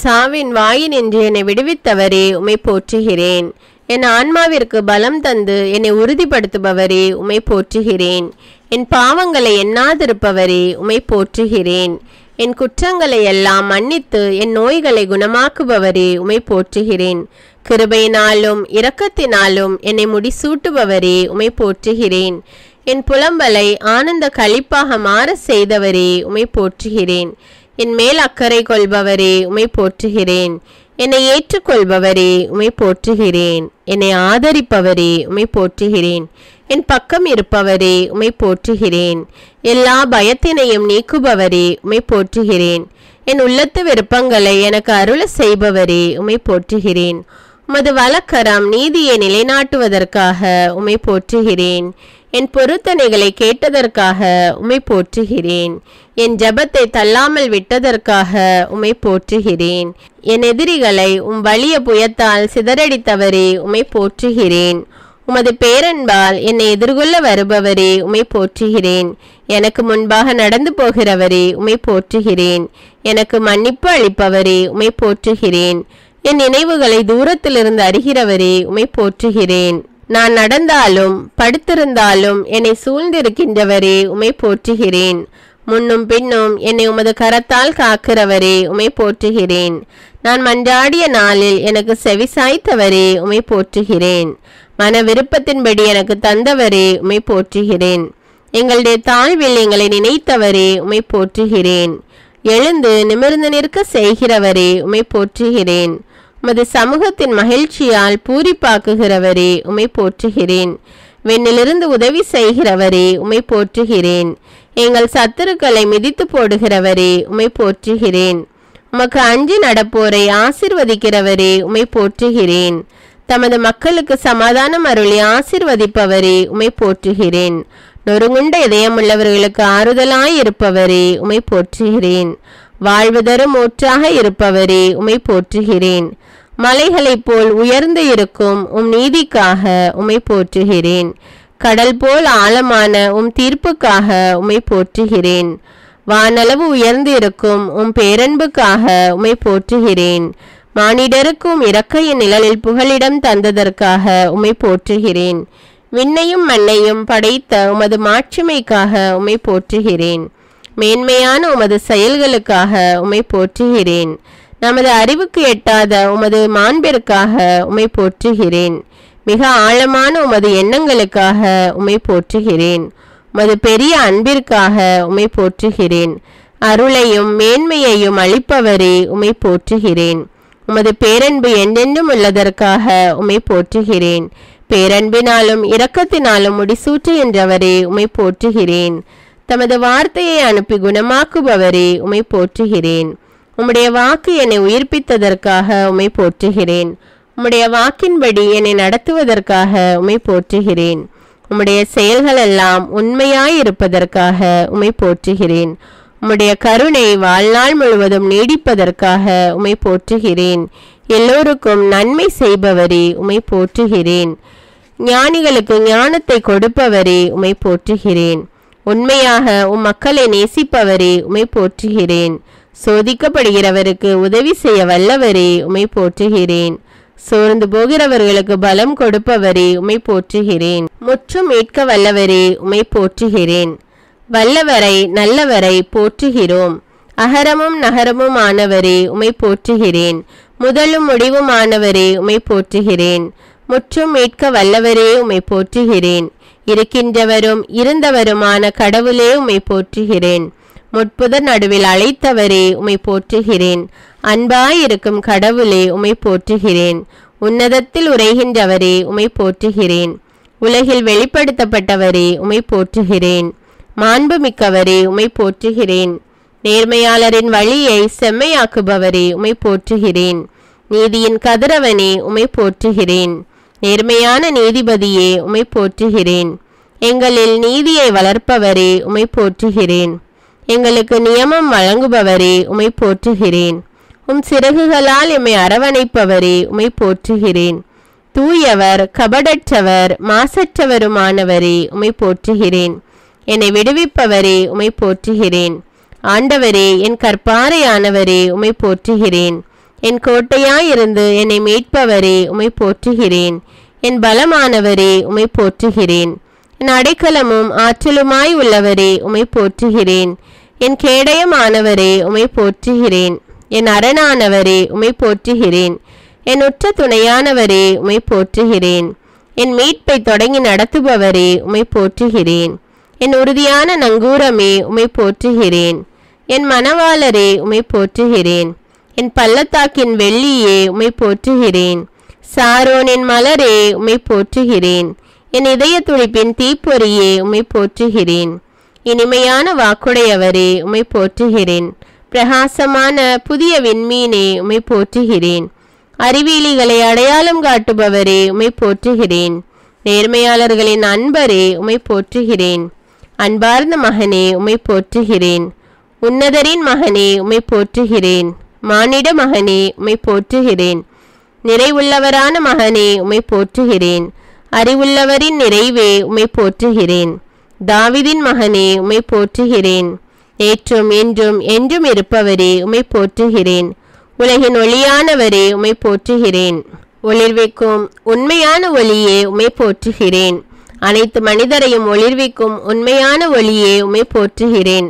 சாவின் வாயினின்று என்னை விடுவித்தவரே உம்மை போற்றுகிறேன். என் ஆன்மாவிற்கு பலம் தந்து என்னை உறுதிப்படுத்துபவரே உம்மை போற்றுகிறேன். என் பாவங்களை எண்ணாதிருப்பவரே உம்மை போற்றுகிறேன். என் குற்றங்களை எல்லாம் மன்னித்து என் நோய்களை குணமாக்குபவரே உம்மை போற்றுகிறேன். கிருபையினாலும் இரக்கத்தினாலும் என்னை முடிசூட்டுபவரே உம்மை போற்றுகிறேன். என் புலம்பலை ஆனந்த களிப்பாக மாற செய்தவரே உம்மை போற்றுகிறேன். என் மேல் அக்கறை கொள்பவரே உம்மை போற்றுகிறேன். என்னை ஏற்றுக்கொள்பவரே உம்மை போற்றுகிறேன். என்னை ஆதரிப்பவரே உம்மை போற்றுகிறேன். என் பக்கம் இருப்பவரே உம்மை போற்றுகிறேன். எல்லா பயத்தினையும் நீக்குபவரே உம்மை போற்றுகிறேன். என் உள்ளத்து விருப்பங்களை எனக்கு அருள செய்பவரே உம்மை போற்றுகிறேன். உமது வலக்கரம் நீதியை நிலைநாட்டுவதற்காக உம்மை போற்றுகிறேன். என் பொருத்தனைகளை கேட்டதற்காக உம்மை போற்றுகிறேன். என் ஜபத்தை தள்ளாமல் விட்டதற்காக உம்மை போற்றுகிறேன். என் எதிரிகளை வலிய புயத்தால் சிதறடித்தவரே உம்மை போற்றுகிறேன். உமது பேரன்பால் என்னை எதிர்கொள்ள வருபவரே உம்மை போற்றுகிறேன். எனக்கு முன்பாக நடந்து போகிறவரே உம்மை போற்றுகிறேன். எனக்கு மன்னிப்பு அளிப்பவரே உம்மை போற்றுகிறேன். என் நினைவுகளை தூரத்திலிருந்து அறிகிறவரே உம்மை போற்றுகிறேன். நான் நடந்தாலும் படுத்திருந்தாலும் என்னை சூழ்ந்திருக்கின்றவரே உம்மை போற்றுகிறேன். முன்னும் பின்னும் என்னை உமது கரத்தால் காக்கிறவரே உம்மை போற்றுகிறேன். நான் மன்றாடிய நாளில் எனக்கு செவிசாய்த்தவரே உம்மை போற்றுகிறேன். மன விருப்பத்தின்படி எனக்கு தந்தவரே உம்மை போற்றுகிறேன். எங்களுடைய தாழ்வில் எங்களை நினைத்தவரே உம்மை போற்றுகிறேன். எழுந்து நிமிர்ந்து நிற்க செய்கிறவரே உம்மை போற்றுகிறேன். உமது சமூகத்தின் மகிழ்ச்சியால் பூரிப்பாக்குகிறவரே உம்மை போற்றுகிறேன். விண்ணிலிருந்து உதவி செய்கிறவரே உம்மை போற்றுகிறேன். எங்கள் சத்துருக்களை மிதித்து போடுகிறவரே உம்மை போற்றுகிறேன். உமக்கு அஞ்சி நடப்போரை ஆசிர்வதிக்கிறவரே உம்மை போற்றுகிறேன். தமது மக்களுக்கு சமாதானம் அருளி ஆசிர்வதிப்பவரே உம்மை போற்றுகிறேன். நொறுங்குண்ட இதயமுள்ளவர்களுக்கு ஆறுதலாய் இருப்பவரே உம்மை போற்றுகிறேன். வாழ்வு தரும் ஊற்றாக இருப்பவரே உம்மை போற்றுகிறேன். மலைகளைப் போல் உயர்ந்து இருக்கும் நீதிக்காக உம்மை போற்றுகிறேன். கடல் போல் ஆழமான தீர்ப்புக்காக உம்மை போற்றுகிறேன். வானளவு உயர்ந்து இருக்கும் பேரன்புக்காக உம்மை போற்றுகிறேன். மானிடருக்கும் இறக்கையின் நிழலில் புகலிடம் தந்ததற்காக உம்மை போற்றுகிறேன். விண்ணையும் மண்ணையும் படைத்த உமது மாட்சிமைக்காக உம்மை போற்றுகிறேன். மேன்மையான உமது செயல்களுக்காக உம்மை போற்றுகிறேன். நமது அறிவுக்கு எட்டாத உமது மாண்பிற்காக உம்மை போற்றுகிறேன். மிக ஆழமான உமது எண்ணங்களுக்காக உம்மை போற்றுகிறேன். உமது பெரிய அன்பிற்காக உம்மை போற்றுகிறேன். அருளையும் மேன்மையையும் அளிப்பவரே உம்மை போற்றுகிறேன். உமது பேரன்பு என்றென்றும் உள்ளதற்காக உம்மை போற்றுகிறேன். பேரன்பினாலும் இரக்கத்தினாலும் முடிசூற்றுகின்றவரே உம்மை போற்றுகிறேன். தமது வார்த்தையை அனுப்பி குணமாக்குபவரே உம்மை போற்றுகிறேன். உம்முடைய வாக்கு என்னை உயிர்ப்பித்ததற்காக உம்மை போற்றுகிறேன். உம்முடைய வாக்கின்படி என்னை நடத்துவதற்காக உம்மை போற்றுகிறேன். உம்முடைய செயல்கள் எல்லாம் உண்மையாயிருப்பதற்காக உம்மை போற்றுகிறேன். உம்முடைய கருணை வாழ்நாள் முழுவதும் நீடிப்பதற்காக உம்மை போற்றுகிறேன். எல்லோருக்கும் நன்மை செய்பவரே உம்மை போற்றுகிறேன். ஞானிகளுக்கு ஞானத்தை கொடுப்பவரே உம்மை போற்றுகிறேன். உண்மையாக மக்களை நேசிப்பவரே உம்மை போற்றுகிறேன். சோதிக்கப்படுகிறவருக்கு உதவி செய்ய வல்லவரே உம்மை போற்றுகிறேன். சோர்ந்து போகிறவர்களுக்கு பலம் கொடுப்பவரே உம்மை போற்றுகிறேன். முற்றும் மீட்க வல்லவரே உம்மை போற்றுகிறேன். வல்லவரை நல்லவரை போற்றுகிறோம். அகரமும் நகரமும் ஆனவரே உம்மை போற்றுகிறேன். முதலும் முடிவுமானவரே உம்மை போற்றுகிறேன். முற்றும் மீட்க வல்லவரே உம்மை போற்றுகிறேன். இருக்கின்றவரும் இருந்தவருமான கடவுளே உம்மை போற்றுகிறேன். முட்புதர் நடுவில் அழைத்தவரே உம்மை போற்றுகிறேன். அன்பாயிருக்கும் கடவுளே உம்மை போற்றுகிறேன். உன்னதத்தில் உரைகின்றவரே உம்மை போற்றுகிறேன். உலகில் வெளிப்படுத்தப்பட்டவரே உம்மை போற்றுகிறேன். மாண்புமிக்கவரே உம்மை போற்றுகிறேன். நேர்மையாளரின் வழியை செம்மையாக்குபவரே உம்மை போற்றுகிறேன். நீதியின் கதிரவனே உம்மை போற்றுகிறேன். நேர்மையான நீதிபதியே உம்மை போற்றுகிறேன். எங்களில் நீதியை வளர்ப்பவரே உம்மை போற்றுகிறேன். எங்களுக்கு நியமம் வழங்குபவரே உம்மை போற்றுகிறேன். உம் சிறகுகளால் எம்மை அரவணைப்பவரே உம்மை போற்றுகிறேன். தூயவர், கபடற்றவர், மாசற்றவருமானவரே உம்மை போற்றுகிறேன். என்னை விடுவிப்பவரே உம்மை போற்றுகிறேன். ஆண்டவரே, என் கற்பாரையானவரே உம்மை போற்றுகிறேன். என் கோட்டையாயிருந்து என்னை மீட்பவரே உம்மை போற்றுகிறேன். என் பலமானவரே உம்மை போற்றுகிறேன். என் அடைக்கலமும் ஆற்றலுமாய் உள்ளவரே உம்மை போற்றுகிறேன். என் கேடயமானவரே உம்மை போற்றுகிறேன். என் அரணானவரே உம்மை போற்றுகிறேன். என் உற்ற துணையானவரே உம்மை போற்றுகிறேன். என் மீட்பை தொடங்கி நடத்துபவரே உம்மை போற்றுகிறேன். என் உறுதியான நங்கூரமே உம்மை போற்றுகிறேன். என் மணவாளரே உம்மை போற்றுகிறேன். என் பள்ளத்தாக்கின் வெள்ளியே உம்மை போற்றுகிறேன். சாரோனின் மலரே உம்மை போற்றுகிறேன். என் இதய துடிப்பின் தீப்பொறியே உம்மை போற்றுகிறேன். இனிமையான வாக்குடையவரே உம்மை போற்றுகிறேன். பிரகாசமான புதிய விண்மீனே உம்மை போற்றுகிறேன். அறிவியலிகளை அடையாளம் காட்டுபவரே உம்மை போற்றுகிறேன். நேர்மையாளர்களின் அன்பரே உம்மை போற்றுகிறேன். அன்பார்ந்த மகனே உம்மை போற்றுகிறேன். உன்னதரின் மகனே உம்மை போற்றுகிறேன். மானிட மகனே உம்மை போற்றுகிறேன். நிறைவுள்ளவரான மகனே உம்மை போற்றுகிறேன். அறிவுள்ளவரின் நிறைவே உம்மை போற்றுகிறேன். தாவீதின் மகனே உம்மை போற்றுகிறேன். நேற்றும் என்றும் என்றும் இருப்பவரே உம்மை போற்றுகிறேன். உலகின் ஒளியானவரே உம்மை போற்றுகிறேன். ஒளிர்விக்கும் உண்மையான ஒளியே உம்மை போற்றுகிறேன். அனைத்து மனிதரையும் ஒளிர்விக்கும் உண்மையான ஒளியே உம்மை போற்றுகிறேன்.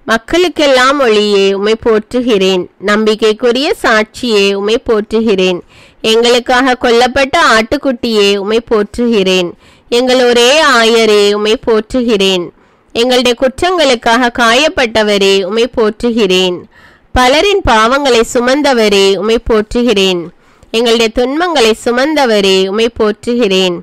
மக்களுக்கெல்லாம் ஒளியே உம்மை போற்றுகிறேன். நம்பிக்கைக்குரிய சாட்சியே உம்மை போற்றுகிறேன். எங்களுக்காக கொல்லப்பட்ட ஆட்டுக்குட்டியே உம்மை போற்றுகிறேன். எங்கள் ஒரே ஆயரே உம்மை போற்றுகிறேன். எங்களுடைய குற்றங்களுக்காக காயப்பட்டவரே உம்மை போற்றுகிறேன். பலரின் பாவங்களை சுமந்தவரே உம்மை போற்றுகிறேன். எங்களுடைய துன்பங்களை சுமந்தவரே உம்மை போற்றுகிறேன்.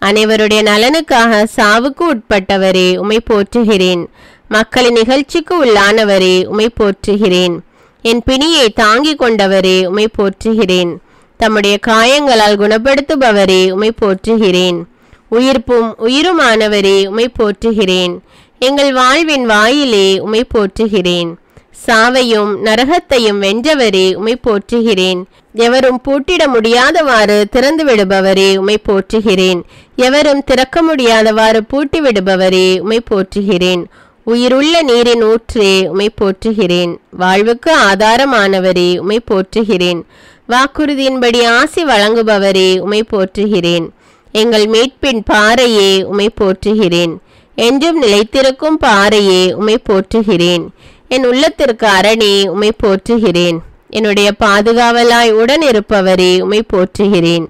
அனைவருடைய நலனுக்காக சாவுக்கு உட்பட்டவரே உம்மை போற்றுகிறேன். மக்களின் நிகழ்ச்சிக்கு உள்ளானவரே உம்மை போற்றுகிறேன். என் பிணியை தாங்கிக் கொண்டவரே உம்மை போற்றுகிறேன். தம்முடைய காயங்களால் குணப்படுத்துபவரே உம்மை போற்றுகிறேன். உயிர்ப்பும் உயிருமானவரே உம்மை போற்றுகிறேன். எங்கள் வாழ்வின் வாயிலே உம்மை போற்றுகிறேன். சாவையும் நரகத்தையும் வென்றவரே உம்மை போற்றுகிறேன். எவரும் பூட்டிட முடியாதவாறு திறந்து விடுபவரே உம்மை போற்றுகிறேன். எவரும் திறக்க முடியாதவாறு பூட்டி விடுபவரே உம்மை போற்றுகிறேன். உயிருள்ள நீரின் ஊற்றே உம்மை போற்றுகிறேன். வாழ்வுக்கு ஆதாரமானவரே உம்மை போற்றுகிறேன். வாக்குறுதியின்படி ஆசி வழங்குபவரே உம்மை போற்றுகிறேன். எங்கள் மீட்பின் பாறையே உம்மை போற்றுகிறேன். என்றும் நிலைத்திருக்கும் பாறையே உம்மை போற்றுகிறேன். என் உள்ளத்திற்கு அரணே உம்மை போற்றுகிறேன். என்னுடைய பாதுகாவலாய் உடன் இருப்பவரே உம்மை போற்றுகிறேன்.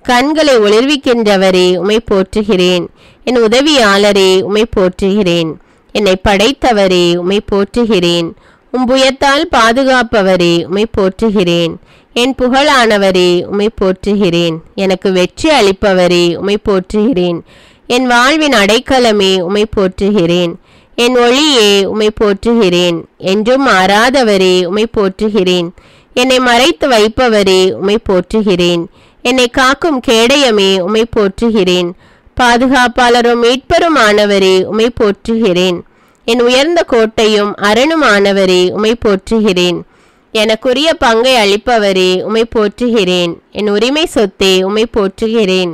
கண்களை ஒளிர்விக்கின்றவரே உம்மை போற்றுகிறேன். என் உதவியாளரே உம்மை போற்றுகிறேன். என்னை படைத்தவரே உம்மை போற்றுகிறேன். உம்புயத்தால் பாதுகாப்பவரே உம்மை போற்றுகிறேன். என் புகழானவரே உம்மை போற்றுகிறேன். எனக்கு வெற்றி அளிப்பவரே உம்மை போற்றுகிறேன். என் வாழ்வின் அடைக்கலமே உம்மை போற்றுகிறேன். என் ஒளியே உம்மை போற்றுகிறேன். என்றும் மாறாதவரே உம்மை போற்றுகிறேன். என்னை மறைத்து வைப்பவரே உம்மை போற்றுகிறேன். என்னை காக்கும் கேடயமே உம்மை போற்றுகிறேன். பாதுகாப்பாளரும் மீட்பருமானவரே உம்மை போற்றுகிறேன். என் உயர்ந்த கோட்டையும் அரணுமானவரே உம்மை போற்றுகிறேன். எனக்குரிய பங்கை அளிப்பவரே உம்மை போற்றுகிறேன். என் உரிமை சொத்தே உம்மை போற்றுகிறேன்.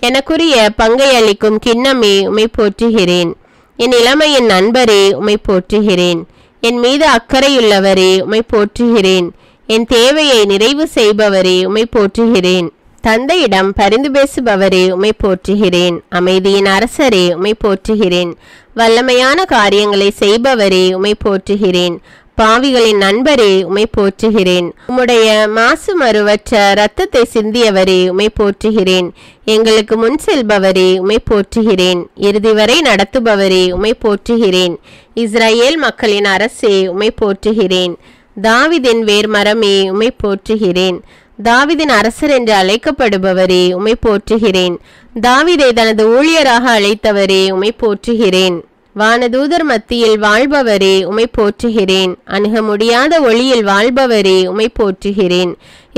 எனக்குரிய பங்கை அளிக்கும் கிண்ணமே உம்மை போற்றுகிறேன். என் இளமையின் நண்பரே உம்மை போற்றுகிறேன். என் மீது அக்கறையுள்ளவரே உம்மை போற்றுகிறேன். என் தேவையை நிறைவு செய்பவரே உம்மை போற்றுகிறேன். தந்தையிடம் பரிந்து பேசுபவரே உம்மை போற்றுகிறேன். அமைதியின் அரசரே உம்மை போற்றுகிறேன். வல்லமையான காரியங்களை செய்பவரே உம்மை போற்றுகிறேன். பாவிகளின் நண்பரே உம்மை போற்றுகிறேன். உம்முடைய மாசு மறுவற்ற இரத்தத்தை சிந்தியவரே உம்மை போற்றுகிறேன். எங்களுக்கு முன் செல்பவரே உம்மை போற்றுகிறேன். இறுதி வரை நடத்துபவரே உம்மை போற்றுகிறேன். இஸ்ரவேல் மக்களின் அரசே உம்மை போற்றுகிறேன். தாவீதின் வேர் மரமே உம்மை போற்றுகிறேன். தாவீதின் அரசர் என்று அழைக்கப்படுபவரே உம்மை போற்றுகிறேன். தாவீதை தனது ஊழியராக அழைத்தவரே உம்மை போற்றுகிறேன். வானதூதர் மத்தியில் வாழ்பவரே உம்மை போற்றுகிறேன். அணுக முடியாத ஒளியில் வாழ்பவரே உம்மை போற்றுகிறேன்.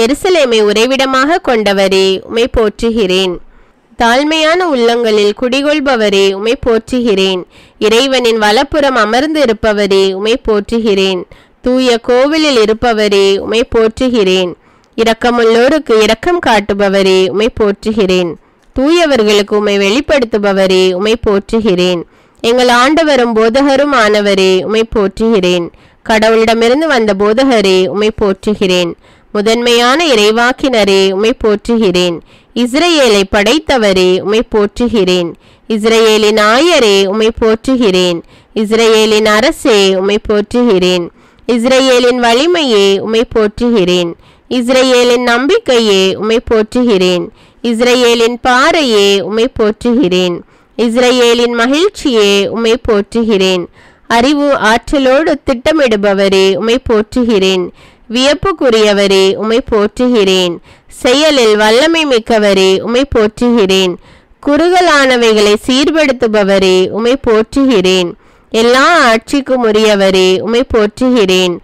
எருசலேமை உறைவிடமாக கொண்டவரே உம்மை போற்றுகிறேன். தாழ்மையான உள்ளங்களில் குடிகொள்பவரே உம்மை போற்றுகிறேன். இறைவனின் வலப்புறம் அமர்ந்து இருப்பவரே உம்மை போற்றுகிறேன். தூய கோவிலில் இருப்பவரே உம்மை போற்றுகிறேன். இரக்கமுள்ளோருக்கு இரக்கம் காட்டுபவரே உம்மை போற்றுகிறேன். தூயவர்களுக்கு உம்மை வெளிப்படுத்துபவரே உம்மை போற்றுகிறேன். எங்கள் ஆண்டவரும் போதகரும் ஆனவரே உம்மை போற்றுகிறேன். கடவுளிடமிருந்து வந்த போதகரே உம்மை போற்றுகிறேன். முதன்மையான இறைவாக்கினரே உம்மை போற்றுகிறேன். இஸ்ரேலை படைத்தவரே உம்மை போற்றுகிறேன். இஸ்ரேலின் ஆயரே உம்மை போற்றுகிறேன். இஸ்ரேலின் அரசே உம்மை போற்றுகிறேன். இஸ்ரேலின் வலிமையே உம்மை போற்றுகிறேன். இஸ்ரேலின் நம்பிக்கையே உம்மை போற்றுகிறேன். இஸ்ரேலின் பாறையே உம்மை போற்றுகிறேன். இஸ்ரேலின் மகிழ்ச்சியே உம்மை போற்றுகிறேன். அறிவு ஆற்றலோடு திட்டமிடுபவரே உம்மை போற்றுகிறேன். வியப்புக்குரியவரே உம்மை போற்றுகிறேன். செயலில் வல்லமை மிக்கவரே உம்மை போற்றுகிறேன். குறுகலானவைகளை சீர்படுத்துபவரே உம்மை போற்றுகிறேன். எல்லா ஆட்சிக்கும் உரியவரே உம்மை போற்றுகிறேன்.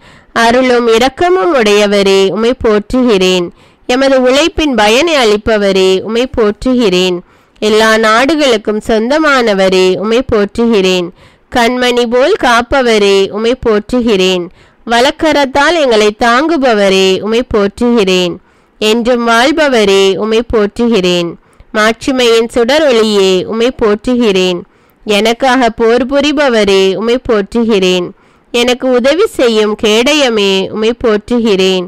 அருளும் இரக்கமும் உடையவரே உம்மை போற்றுகிறேன். எமது உழைப்பின் பயனை அளிப்பவரே உம்மை போற்றுகிறேன். எல்லா நாடுகளுக்கும் சொந்தமானவரே உம்மை போற்றுகிறேன். கண்மணி போல் காப்பவரே உம்மை போற்றுகிறேன். வலக்கரத்தால் எங்களை தாங்குபவரே உம்மை போற்றுகிறேன். என்றும் வாழ்பவரே உம்மை போற்றுகிறேன். மாட்சிமையின் சுடர் ஒளியே உம்மை போற்றுகிறேன். எனக்காக போர் புரிபவரே உம்மை போற்றுகிறேன். எனக்கு உதவி செய்யும் கேடயமே உம்மை போற்றுகிறேன்.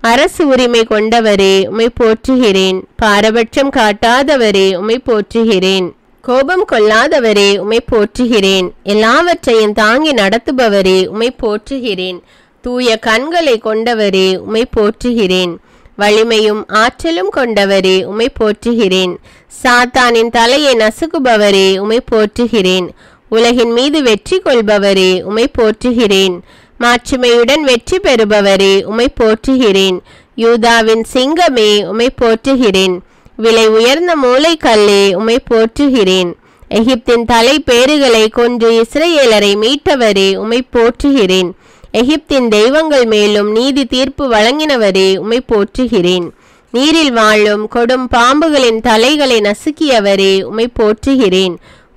அரசு உரிமை கொண்டவரே உம்மை போற்றுகிறேன். பாரபட்சம் காட்டாதவரே உம்மை போற்றுகிறேன். கோபம் கொள்ளாதவரே உம்மை போற்றுகிறேன். எல்லாவற்றையும் தாங்கி நடத்துபவரே உம்மை போற்றுகிறேன். தூய கண்களை கொண்டவரே உம்மை போற்றுகிறேன். வலிமையும் ஆற்றலும் கொண்டவரே உம்மை போற்றுகிறேன். சாத்தானின் தலையை நசுக்குபவரே உம்மை போற்றுகிறேன். உலகின் மீது வெற்றி கொள்பவரே உம்மை போற்றுகிறேன். மாட்சிமையுடன் வெற்றி பெறுபவரே உம்மை போற்றுகிறேன். யூதாவின் சிங்கமே உம்மை போற்றுகிறேன். விலை உயர்ந்த மூளைக்கல்லே உம்மை போற்றுகிறேன். எகிப்தின் தலை பேறுகளை கொன்று இஸ்ரேலரை மீட்டவரே உம்மை போற்றுகிறேன். எகிப்தின் தெய்வங்கள் மேலும் நீதி தீர்ப்பு வழங்கினவரே உம்மை போற்றுகிறேன். நீரில் வாழும் கொடும் பாம்புகளின் தலைகளை நசுக்கியவரே உம்மை போற்றுகிறேன்.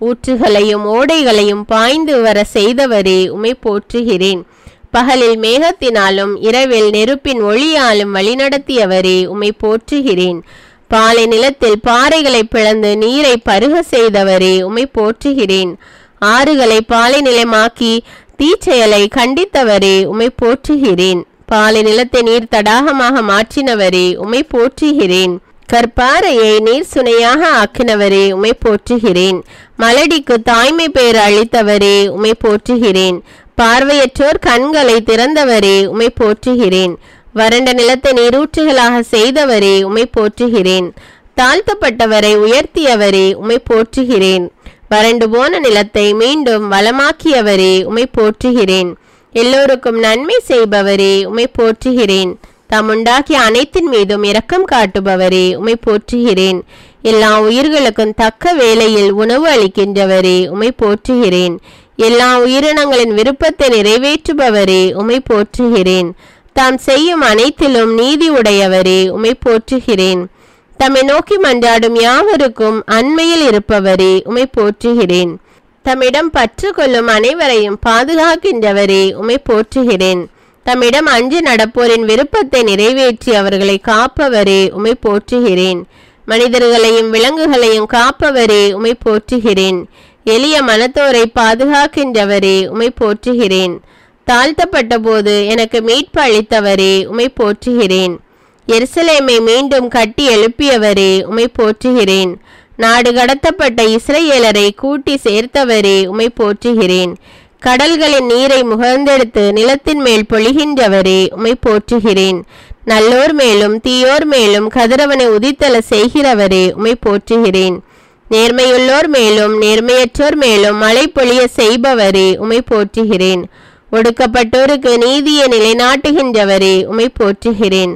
ஊற்றுகளையும் ஓடைகளையும் பாய்ந்து வர செய்தவரே உம்மை போற்றுகிறேன். பகலில் மேகத்தினாலும் இரவில் நெருப்பின் ஒளியாலும் வழிநடத்தியவரே உம்மை போற்றுகிறேன். பாலை நிலத்தில் பாறைகளை பிளந்து நீரை பருக செய்தவரே உம்மை போற்றுகிறேன். ஆறுகளை பாலை நிலமாக்கி தீச்செயலை கண்டித்தவரே உம்மை போற்றுகிறேன். பாலை நிலத்தை நீர் தடாகமாக மாற்றினவரே உம்மை போற்றுகிறேன். கற்பாறையை நீர் சுனையாக ஆக்கினவரே உம்மை போற்றுகிறேன். மலடிக்கு தாய்மை பெயர் அளித்தவரே உம்மை போற்றுகிறேன். பார்வையற்றோர் கண்களை திறந்தவரே உம்மை போற்றுகிறேன். வறண்ட நிலத்தை நீரூற்றுகளாக செய்தவரே உம்மை போற்றுகிறேன். தாழ்த்தப்பட்டவரை உயர்த்தியவரே உம்மை போற்றுகிறேன். வறண்டு போன நிலத்தை மீண்டும் வளமாக்கியவரே உம்மை போற்றுகிறேன். எல்லோருக்கும் நன்மை செய்பவரே உம்மை போற்றுகிறேன். தாம் உண்டாக்கிய அனைத்தின் மீதும் இரக்கம் காட்டுபவரே உம்மை போற்றுகிறேன். எல்லா உயிர்களுக்கும் தக்க வேளையில் உணவு அளிக்கின்றவரே உம்மை போற்றுகிறேன். எல்லா உயிரினங்களின் விருப்பத்தை நிறைவேற்றுபவரே உம்மை போற்றுகிறேன். தாம் செய்யும் அனைத்திலும் நீதி உடையவரே உம்மை போற்றுகிறேன். தம்மை நோக்கி மன்றாடும் யாவருக்கும் அண்மையில் இருப்பவரே உம்மை போற்றுகிறேன். தம்மிடம் பற்று கொள்ளும் அனைவரையும் பாதுகாக்கின்றவரே உம்மை போற்றுகிறேன். தம்மிடம் அஞ்சு நடப்போரின் விருப்பத்தை நிறைவேற்றி அவர்களை காப்பவரே உம்மை போற்றுகிறேன். மனிதர்களையும் விலங்குகளையும் காப்பவரே உம்மை போற்றுகிறேன். எளிய மனத்தோரை பாதுகாக்கின்றவரே உம்மை போற்றுகிறேன். தாழ்த்தப்பட்ட போது எனக்கு மீட்பு அளித்தவரே உம்மை போற்றுகிறேன். எருசலேமை மீண்டும் கட்டி எழுப்பியவரே உம்மை போற்றுகிறேன். நாடு கடத்தப்பட்ட இஸ்ரேலரை கூட்டி சேர்த்தவரே உம்மை போற்றுகிறேன். கடல்களின் நீரை முகர்ந்தெடுத்து நிலத்தின் மேல் பொழிகின்றவரே உம்மை போற்றுகிறேன். நல்லோர் மேலும் தீயோர் மேலும் கதிரவனை உதித்தல செய்கிறவரே உம்மை போற்றுகிறேன். நேர்மையுள்ளோர் மேலும் நேர்மையற்றோர் மேலும் மழை பொழிய செய்பவரே உம்மை போற்றுகிறேன். ஒடுக்கப்பட்டோருக்கு நீதியை நிலைநாட்டுகின்றவரே உம்மை போற்றுகிறேன்.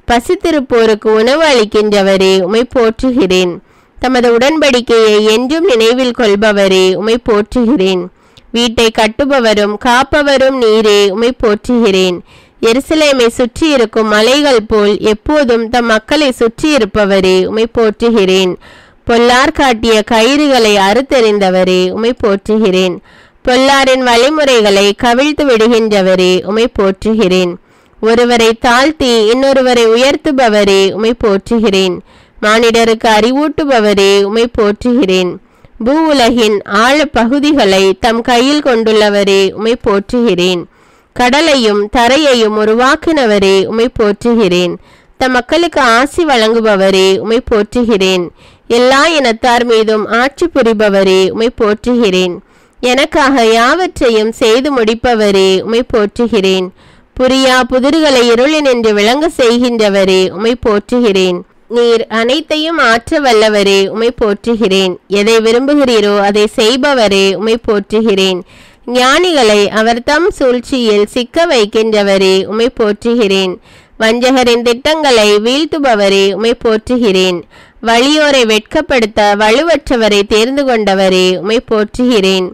பசித்திருப்போருக்கு உணவு அளிக்கின்றவரே உம்மை போற்றுகிறேன். தமது உடன்படிக்கையை என்றும் நினைவில் கொள்பவரே உம்மை போற்றுகிறேன். வீட்டை கட்டுபவரும் காப்பவரும் நீரே, உம்மை போற்றுகிறேன். எருசலேமை சுற்றி இருக்கும் மலைகள் போல் எப்போதும் தம் மக்களை சுற்றி இருப்பவரே, உம்மை போற்றுகிறேன். பொல்லார் காட்டிய கயிறுகளை அறுத்தெறிந்தவரே, உம்மை போற்றுகிறேன். பொல்லாரின் வழிமுறைகளை கவிழ்த்து விடுகின்றவரே, உம்மை போற்றுகிறேன். ஒருவரை தாழ்த்தி இன்னொருவரை உயர்த்துபவரே, உம்மை போற்றுகிறேன். மானிடருக்கு அறிவூட்டுபவரே, உம்மை போற்றுகிறேன். பூ உலகின் ஆழ பகுதிகளை தம் கையில் கொண்டுள்ளவரே, உம்மை போற்றுகிறேன். கடலையும் தரையையும் உருவாக்கினவரே, உம்மை போற்றுகிறேன். தம் மக்களுக்கு ஆசி வழங்குபவரே, உம்மை போற்றுகிறேன். எல்லா இனத்தார் மீதும் ஆட்சி புரிபவரே, உம்மை போற்றுகிறேன். எனக்காக யாவற்றையும் செய்து முடிப்பவரே, உம்மை போற்றுகிறேன். புரியா புதிர்களை இருளினின்று விளங்க செய்கின்றவரே, உம்மை போற்றுகிறேன். நீர் அனைத்தையும் ஆற்ற வல்லவரே, உம்மை போற்றுகிறேன். எதை விரும்புகிறீரோ அதை செய்பவரே, உம்மை போற்றுகிறேன். ஞானிகளை அவர் தம் சூழ்ச்சியில் சிக்க வைக்கின்றவரே, உம்மை போற்றுகிறேன். வஞ்சகரின் திட்டங்களை வீழ்த்துபவரே, உம்மை போற்றுகிறேன். வலியோரை வெட்கப்படுத்த வலுவற்றவரை தேர்ந்து கொண்டவரே, உம்மை போற்றுகிறேன்.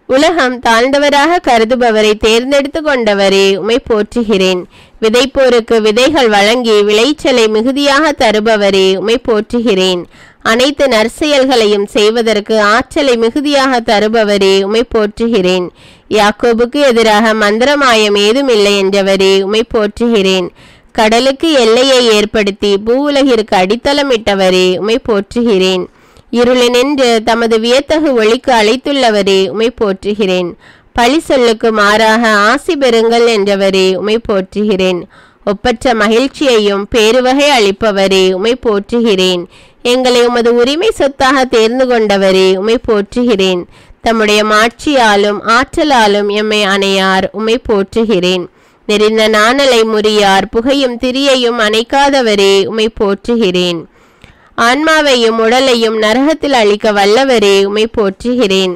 உலகம் தாழ்ந்தவராக கருதுபவரை தேர்ந்தெடுத்து கொண்டவரே, உம்மை போற்றுகிறேன். விதைப்போருக்கு விதைகள் வழங்கி விளைச்சலை மிகுதியாக தருபவரே, உம்மை போற்றுகிறேன். அனைத்து நற்செயல்களையும் செய்வதற்கு ஆற்றலை மிகுதியாக தருபவரே, உம்மை போற்றுகிறேன். யாக்கோபுக்கு எதிராக மந்திரமாயம் ஏதுமில்லை என்றவரே, உம்மை போற்றுகிறேன். கடலுக்கு எல்லையை ஏற்படுத்தி பூவுலகிற்கு அடித்தளமிட்டவரே, உம்மை போற்றுகிறேன். இருளினின்று தமது வியத்தகு ஒளிக்கு அழைத்துள்ளவரே, உம்மை போற்றுகிறேன். பழி சொல்லுக்கு மாறாக ஆசி பெறுங்கள் என்றவரே, உம்மை போற்றுகிறேன். ஒப்பற்ற மகிழ்ச்சியையும் பேருவகை அளிப்பவரே, உம்மை போற்றுகிறேன். எங்களை உமது உரிமை சொத்தாக தேர்ந்து கொண்டவரே, உம்மை போற்றுகிறேன். தம்முடைய மாட்சியாலும் ஆற்றலாலும் எம்மை அணையார், உம்மை போற்றுகிறேன். நெறிந்த நாணலை முறியார் புகையும் திரியையும் அணைக்காதவரே, உம்மை போற்றுகிறேன். ஆன்மாவையும் உடலையும் நரகத்தில் அளிக்க வல்லவரே, உம்மை போற்றுகிறேன்.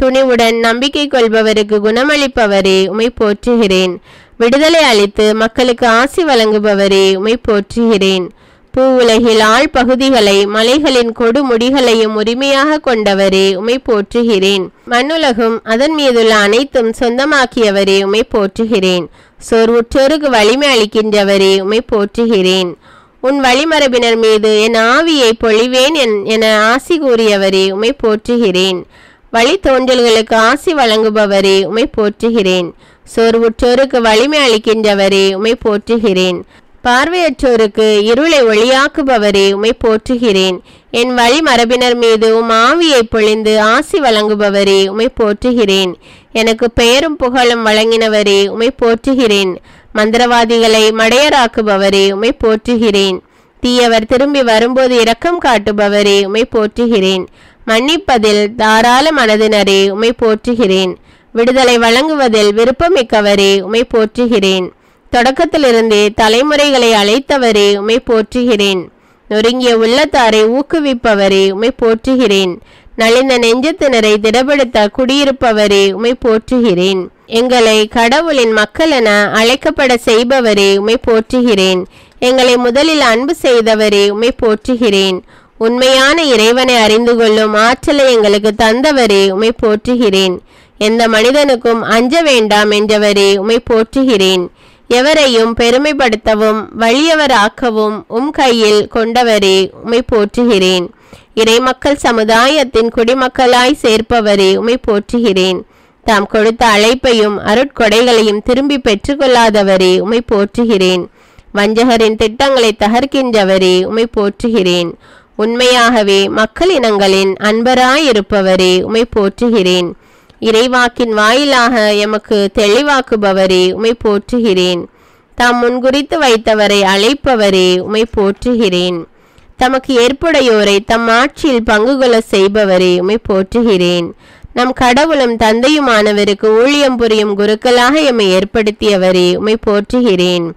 துணிவுடன் நம்பிக்கை கொள்பவருக்கு குணமளிப்பவரே, உம்மை போற்றுகிறேன். விடுதலை அளித்து மக்களுக்கு ஆசி வழங்குபவரே, உம்மை போற்றுகிறேன். பூ உலகில் ஆழ் பகுதிகளை மலைகளின் கொடு முடிகளையும் உரிமையாக கொண்டவரே, உம்மை போற்றுகிறேன். மண்ணுலகும் அதன் மீதுள்ள அனைத்தும் சொந்தமாக்கியவரே, உம்மை போற்றுகிறேன். சோர்வுற்றோருக்கு வலிமை அளிக்கின்றவரே, உம்மை போற்றுகிறேன். உன் வழிமரபினர் மீது என் ஆவியை பொழிவேன் என ஆசி கூறியவரே, உம்மை போற்றுகிறேன். வழி தோன்றல்களுக்கு ஆசி வழங்குபவரே, உம்மை போற்றுகிறேன். சோர்வுற்றோருக்கு வலிமை அளிக்கின்றவரே, உம்மை போற்றுகிறேன். பார்வையற்றோருக்கு இருளை ஒளியாக்குபவரே, உம்மை போற்றுகிறேன். என் வழிமரபினர் மீது உம் ஆவியை பொழிந்து ஆசி வழங்குபவரே, உம்மை போற்றுகிறேன். எனக்கு பெயரும் புகழும் வழங்கினவரே, உம்மை போற்றுகிறேன். மந்திரவாதிகளை மடையராக்குபவரே, உம்மை போற்றுகிறேன். தீயவர் திரும்பி வரும்போது இரக்கம் காட்டுபவரே, உம்மை போற்றுகிறேன். மன்னிப்பதில் தாராள மனதினரே, உம்மை போற்றுகிறேன். விடுதலை வழங்குவதில் விருப்பமிக்கவரே, உம்மை போற்றுகிறேன். தொடக்கத்திலிருந்தே தலைமுறைகளை அழைத்தவரே, உம்மை போற்றுகிறேன். நொறுங்கிய உள்ளத்தாரை ஊக்குவிப்பவரே, உம்மை போற்றுகிறேன். நலிந்த நெஞ்சத்தினரை திடப்படுத்த குடியிருப்பவரே, உம்மை போற்றுகிறேன். எங்களை கடவுளின் மக்கள் என அழைக்கப்பட செய்பவரே, உம்மை போற்றுகிறேன். எங்களை முதலில் அன்பு செய்தவரே, உம்மை போற்றுகிறேன். உண்மையான இறைவனை அறிந்து கொள்ளும் ஆற்றலை எங்களுக்கு தந்தவரே, உம்மை போற்றுகிறேன். எந்த மனிதனுக்கும் அஞ்ச வேண்டாம் என்றவரே, உம்மை போற்றுகிறேன். எவரையும் பெருமைப்படுத்தவும் வலியவராக்கவும் உம் கையில் கொண்டவரே, உம்மை போற்றுகிறேன். இறைமக்கள் சமுதாயத்தின் குடிமக்களாய் சேர்ப்பவரே, உம்மை போற்றுகிறேன். தாம் கொடுத்த அழைப்பையும் அருட்கொடைகளையும் திரும்பி பெற்றுக்கொள்ளாதவரே, உம்மை போற்றுகிறேன். வஞ்சகரின் திட்டங்களை தகர்க்கின்றவரே, உம்மை போற்றுகிறேன். உண்மையாகவே மக்கள் இனங்களின் அன்பராயிருப்பவரே, உம்மை போற்றுகிறேன். இறைவாக்கின் வாயிலாக எமக்கு தெளிவாக்குபவரே, உம்மை போற்றுகிறேன். தாம் முன்குறித்து வைத்தவரை அழைப்பவரே, உம்மை போற்றுகிறேன். தமக்கு ஏற்புடையோரை தம் ஆட்சியில் பங்கு கொள்ள செய்பவரே, உம்மை போற்றுகிறேன். நம் கடவுளும் தந்தையுமானவருக்கு ஊழியம் புரியும் குருக்களாக எம்மை ஏற்படுத்தியவரே, உம்மை போற்றுகிறேன்.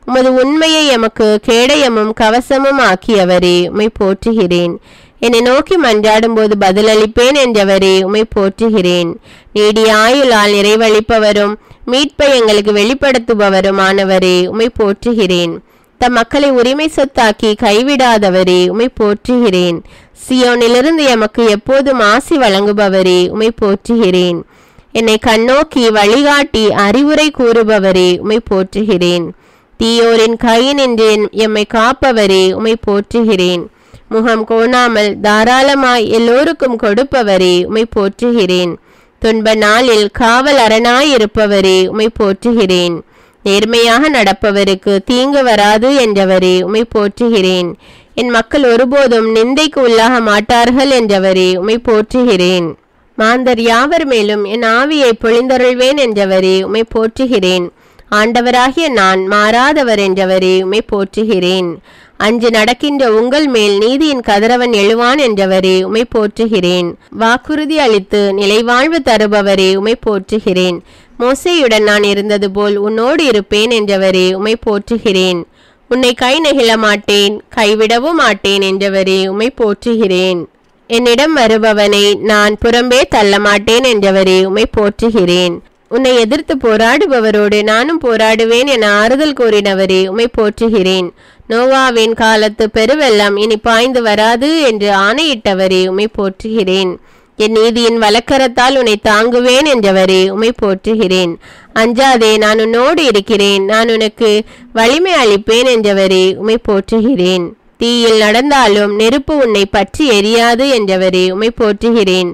உமது உண்மையை எமக்கு கேடயமும் கவசமும் ஆக்கியவரே, உம்மை போற்றுகிறேன். என்னை நோக்கி மன்றாடும் போது பதிலளிப்பேன் என்றவரே, உம்மை போற்றுகிறேன். நீடிய ஆயுளால் நிறைவளிப்பவரும் மீட்பை எங்களுக்கு வெளிப்படுத்துபவருமானவரே, உம்மை போற்றுகிறேன். தம் மக்களை உரிமை சொத்தாக்கி கைவிடாதவரே, உம்மை போற்றுகிறேன். சியோனிலிருந்து எமக்கு எப்போதும் ஆசி வழங்குபவரே, உம்மை போற்றுகிறேன். என்னை கண்ணோக்கி வழிகாட்டி அறிவுரை கூறுபவரே உம்மை போற்றுகிறேன். தீயோரின் கையினின்று எம்மை காப்பவரே உம்மை போற்றுகிறேன். முகம் கோணாமல் தாராளமாய் எல்லோருக்கும் கொடுப்பவரே உம்மை போற்றுகிறேன். துன்ப நாளில் காவல் அரணாயிருப்பவரே உம்மை போற்றுகிறேன். நேர்மையாக நடப்பவருக்கு தீங்கு வராது என்றவரே உம்மை போற்றுகிறேன். என் மக்கள் ஒருபோதும் நிந்தைக்கு உள்ளாக மாட்டார்கள் என்றவரே உம்மை போற்றுகிறேன். மாந்தர் யாவர் மேலும் என் ஆவியை பொழிந்தருள்வேன் என்றவரே உம்மை போற்றுகிறேன். ஆண்டவராகிய நான் மாறாதவர் என்றவரே உம்மை போற்றுகிறேன். அஞ்சு நடக்கின்ற உங்கள் மேல் நீதியின் கதிரவன் எழுவான் என்றவரே உம்மை போற்றுகிறேன். வாக்குறுதி அளித்து நிலைவாழ்வு தருபவரே உம்மை போற்றுகிறேன். மோசேயுடன் நான் இருந்தது போல் உன்னோடு இருப்பேன் என்றவரே உம்மை போற்றுகிறேன். உன்னை கை நெகிழ மாட்டேன், கைவிடவும் மாட்டேன் என்றவரே உம்மை போற்றுகிறேன். என்னிடம் வருபவனை நான் புறம்பே தள்ள மாட்டேன் என்றவரே உம்மை போற்றுகிறேன். உன்னை எதிர்த்து போராடுபவரோடு நானும் போராடுவேன் என ஆறுதல் கூறினவரே உம்மை போற்றுகிறேன். நோவாவின் காலத்து பெருவெள்ளம் இனி பாய்ந்து வராது என்று ஆணையிட்டவரே உம்மை போற்றுகிறேன். என் நீதியின் வலக்கரத்தால் உன்னை தாங்குவேன் என்றவரே உம்மை போற்றுகிறேன். அஞ்சாதே, நான் உன்னோடு இருக்கிறேன், நான் உனக்கு வலிமை அளிப்பேன் என்றவரே உம்மை போற்றுகிறேன். தீயில் நடந்தாலும் நெருப்பு உன்னை பற்றி எரியாது என்றவரே உம்மை போற்றுகிறேன்.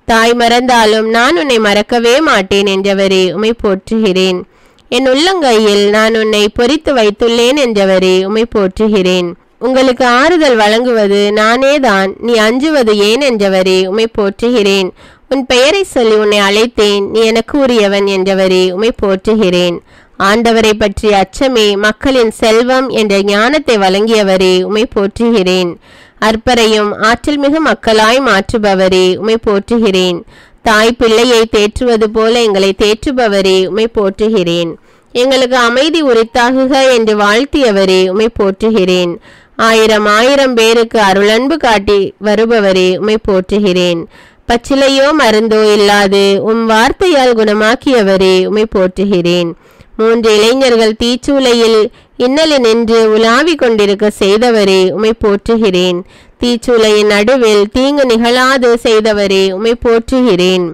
தாய் மறந்தாலும் நான் உன்னை மறக்கவே மாட்டேன் என்றவரே உம்மை போற்றுகிறேன். என் உள்ளங்கையில் நான் உன்னை பொறித்து வைத்துள்ளேன் என்றவரே உம்மை போற்றுகிறேன். உங்களுக்கு ஆறுதல் வழங்குவது நானேதான், நீ அஞ்சுவது ஏன் என்றவரே உம்மை போற்றுகிறேன். உன் பெயரை சொல்லி உன்னை அழைத்தேன், நீ எனக்கு உரியவன் என்றவரே உம்மை போற்றுகிறேன். ஆண்டவரை பற்றிய அச்சமே மக்களின் செல்வம் என்ற ஞானத்தை வழங்கியவரே உம்மை போற்றுகிறேன். அற்பரையும் ஆற்றல் மிகு மக்களாய் மாற்றுபவரே உம்மை போற்றுகிறேன். தாய் பிள்ளையை தேற்றுவது போல எங்களை தேற்றுபவரே உம்மை போற்றுகிறேன். எங்களுக்கு அமைதி உரித்தாகுக என்று வாழ்த்தியவரே உம்மை போற்றுகிறேன். ஆயிரம் ஆயிரம் பேருக்கு அருளன்பு காட்டி வருபவரே உம்மை போற்றுகிறேன். பச்சிலையோ மருந்தோ இல்லாது வார்த்தையால் குணமாக்கியவரே உம்மை போற்றுகிறேன். 3 இளைஞர்கள் தீச்சூளையில் இன்னலி நின்று உலாவி கொண்டிருக்க செய்தவரே உம்மை போற்றுகிறேன். தீச்சூளையின் நடுவில் தீங்கு நிகழாது செய்தவரே உம்மை போற்றுகிறேன்.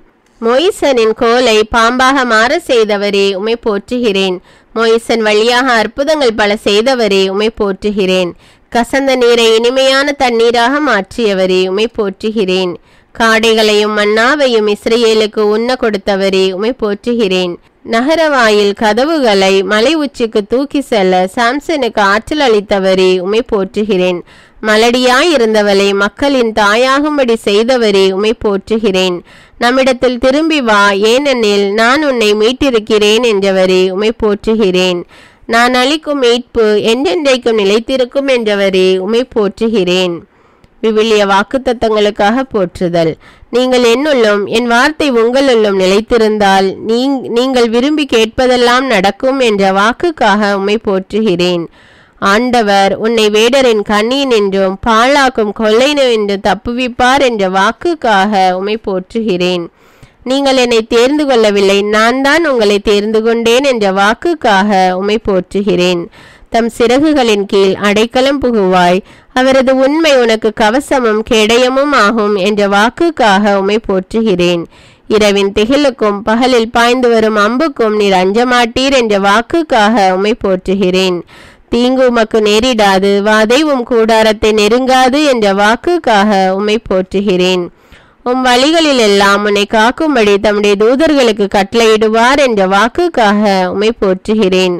மொய்சனின் கோலை பாம்பாக மாற செய்தவரே உம்மை போற்றுகிறேன். மொய்சன் வழியாக அற்புதங்கள் பல செய்தவரே உம்மை போற்றுகிறேன். கசந்த நீரை இனிமையான தண்ணீராக மாற்றியவரே உம்மை போற்றுகிறேன். காடைகளையும் மன்னாவையும் இஸ்ரேலுக்கு உண்ண கொடுத்தவரே உம்மை போற்றுகிறேன். நகரவாயில் கதவுகளை மலை உச்சிக்கு தூக்கி செல்ல சாம்சனுக்கு ஆற்றல் அளித்தவரே உம்மை போற்றுகிறேன். மலடியாயிருந்தவளை மக்களின் தாயாகும்படி செய்தவரே உம்மை போற்றுகிறேன். நம்மிடத்தில் திரும்பி வா, ஏனெனில் நான் உன்னை மீட்டிருக்கிறேன் என்றவரே உம்மை போற்றுகிறேன். நான் அளிக்கும் மீட்பு என்றென்றைக்கும் நிலைத்திருக்கும் என்றவரே உம்மை போற்றுகிறேன். விவிலிய வாக்குத்தத்தங்களுக்காக போற்றுதல். நீங்கள் என்னுள்ளும் என் வார்த்தை உங்களுள்ளும் நிலைத்திருந்தால் நீங்கள் விரும்பி கேட்பதெல்லாம் நடக்கும் என்ற வாக்குக்காக உம்மை போற்றுகிறேன். ஆண்டவர் உன்னை வேடரின் கண்ணியினின்றும் பாழாக்கும் கொள்ளை நின்றும் தப்புவிப்பார் என்ற வாக்குக்காக உம்மை போற்றுகிறேன். நீங்கள் என்னை தேர்ந்து கொள்ளவில்லை, நான் தான் உங்களை தேர்ந்து கொண்டேன் என்ற வாக்குக்காக உம்மை போற்றுகிறேன். தம் சிறகுகளின் கீழ் அடைக்கலம் புகுவாய், அவரது உண்மை உனக்கு கவசமும் கேடயமும் ஆகும் என்ற வாக்குக்காக உம்மை போற்றுகிறேன். இரவின் திகிலுக்கும் பகலில் பாய்ந்து வரும் அம்புக்கும் நீர் அஞ்சமாட்டீர் என்ற வாக்குக்காக உம்மை போற்றுகிறேன். தீங்கு உமக்கு நேரிடாது, வாதை கூடாரத்தை நெருங்காது என்ற வாக்குக்காக உம்மை போற்றுகிறேன். வழிகளில் எல்லாம் உன்னை காக்கும்படி தம்முடைய தூதர்களுக்கு கட்டளையிடுவார் என்ற வாக்குக்காக உம்மை போற்றுகிறேன்.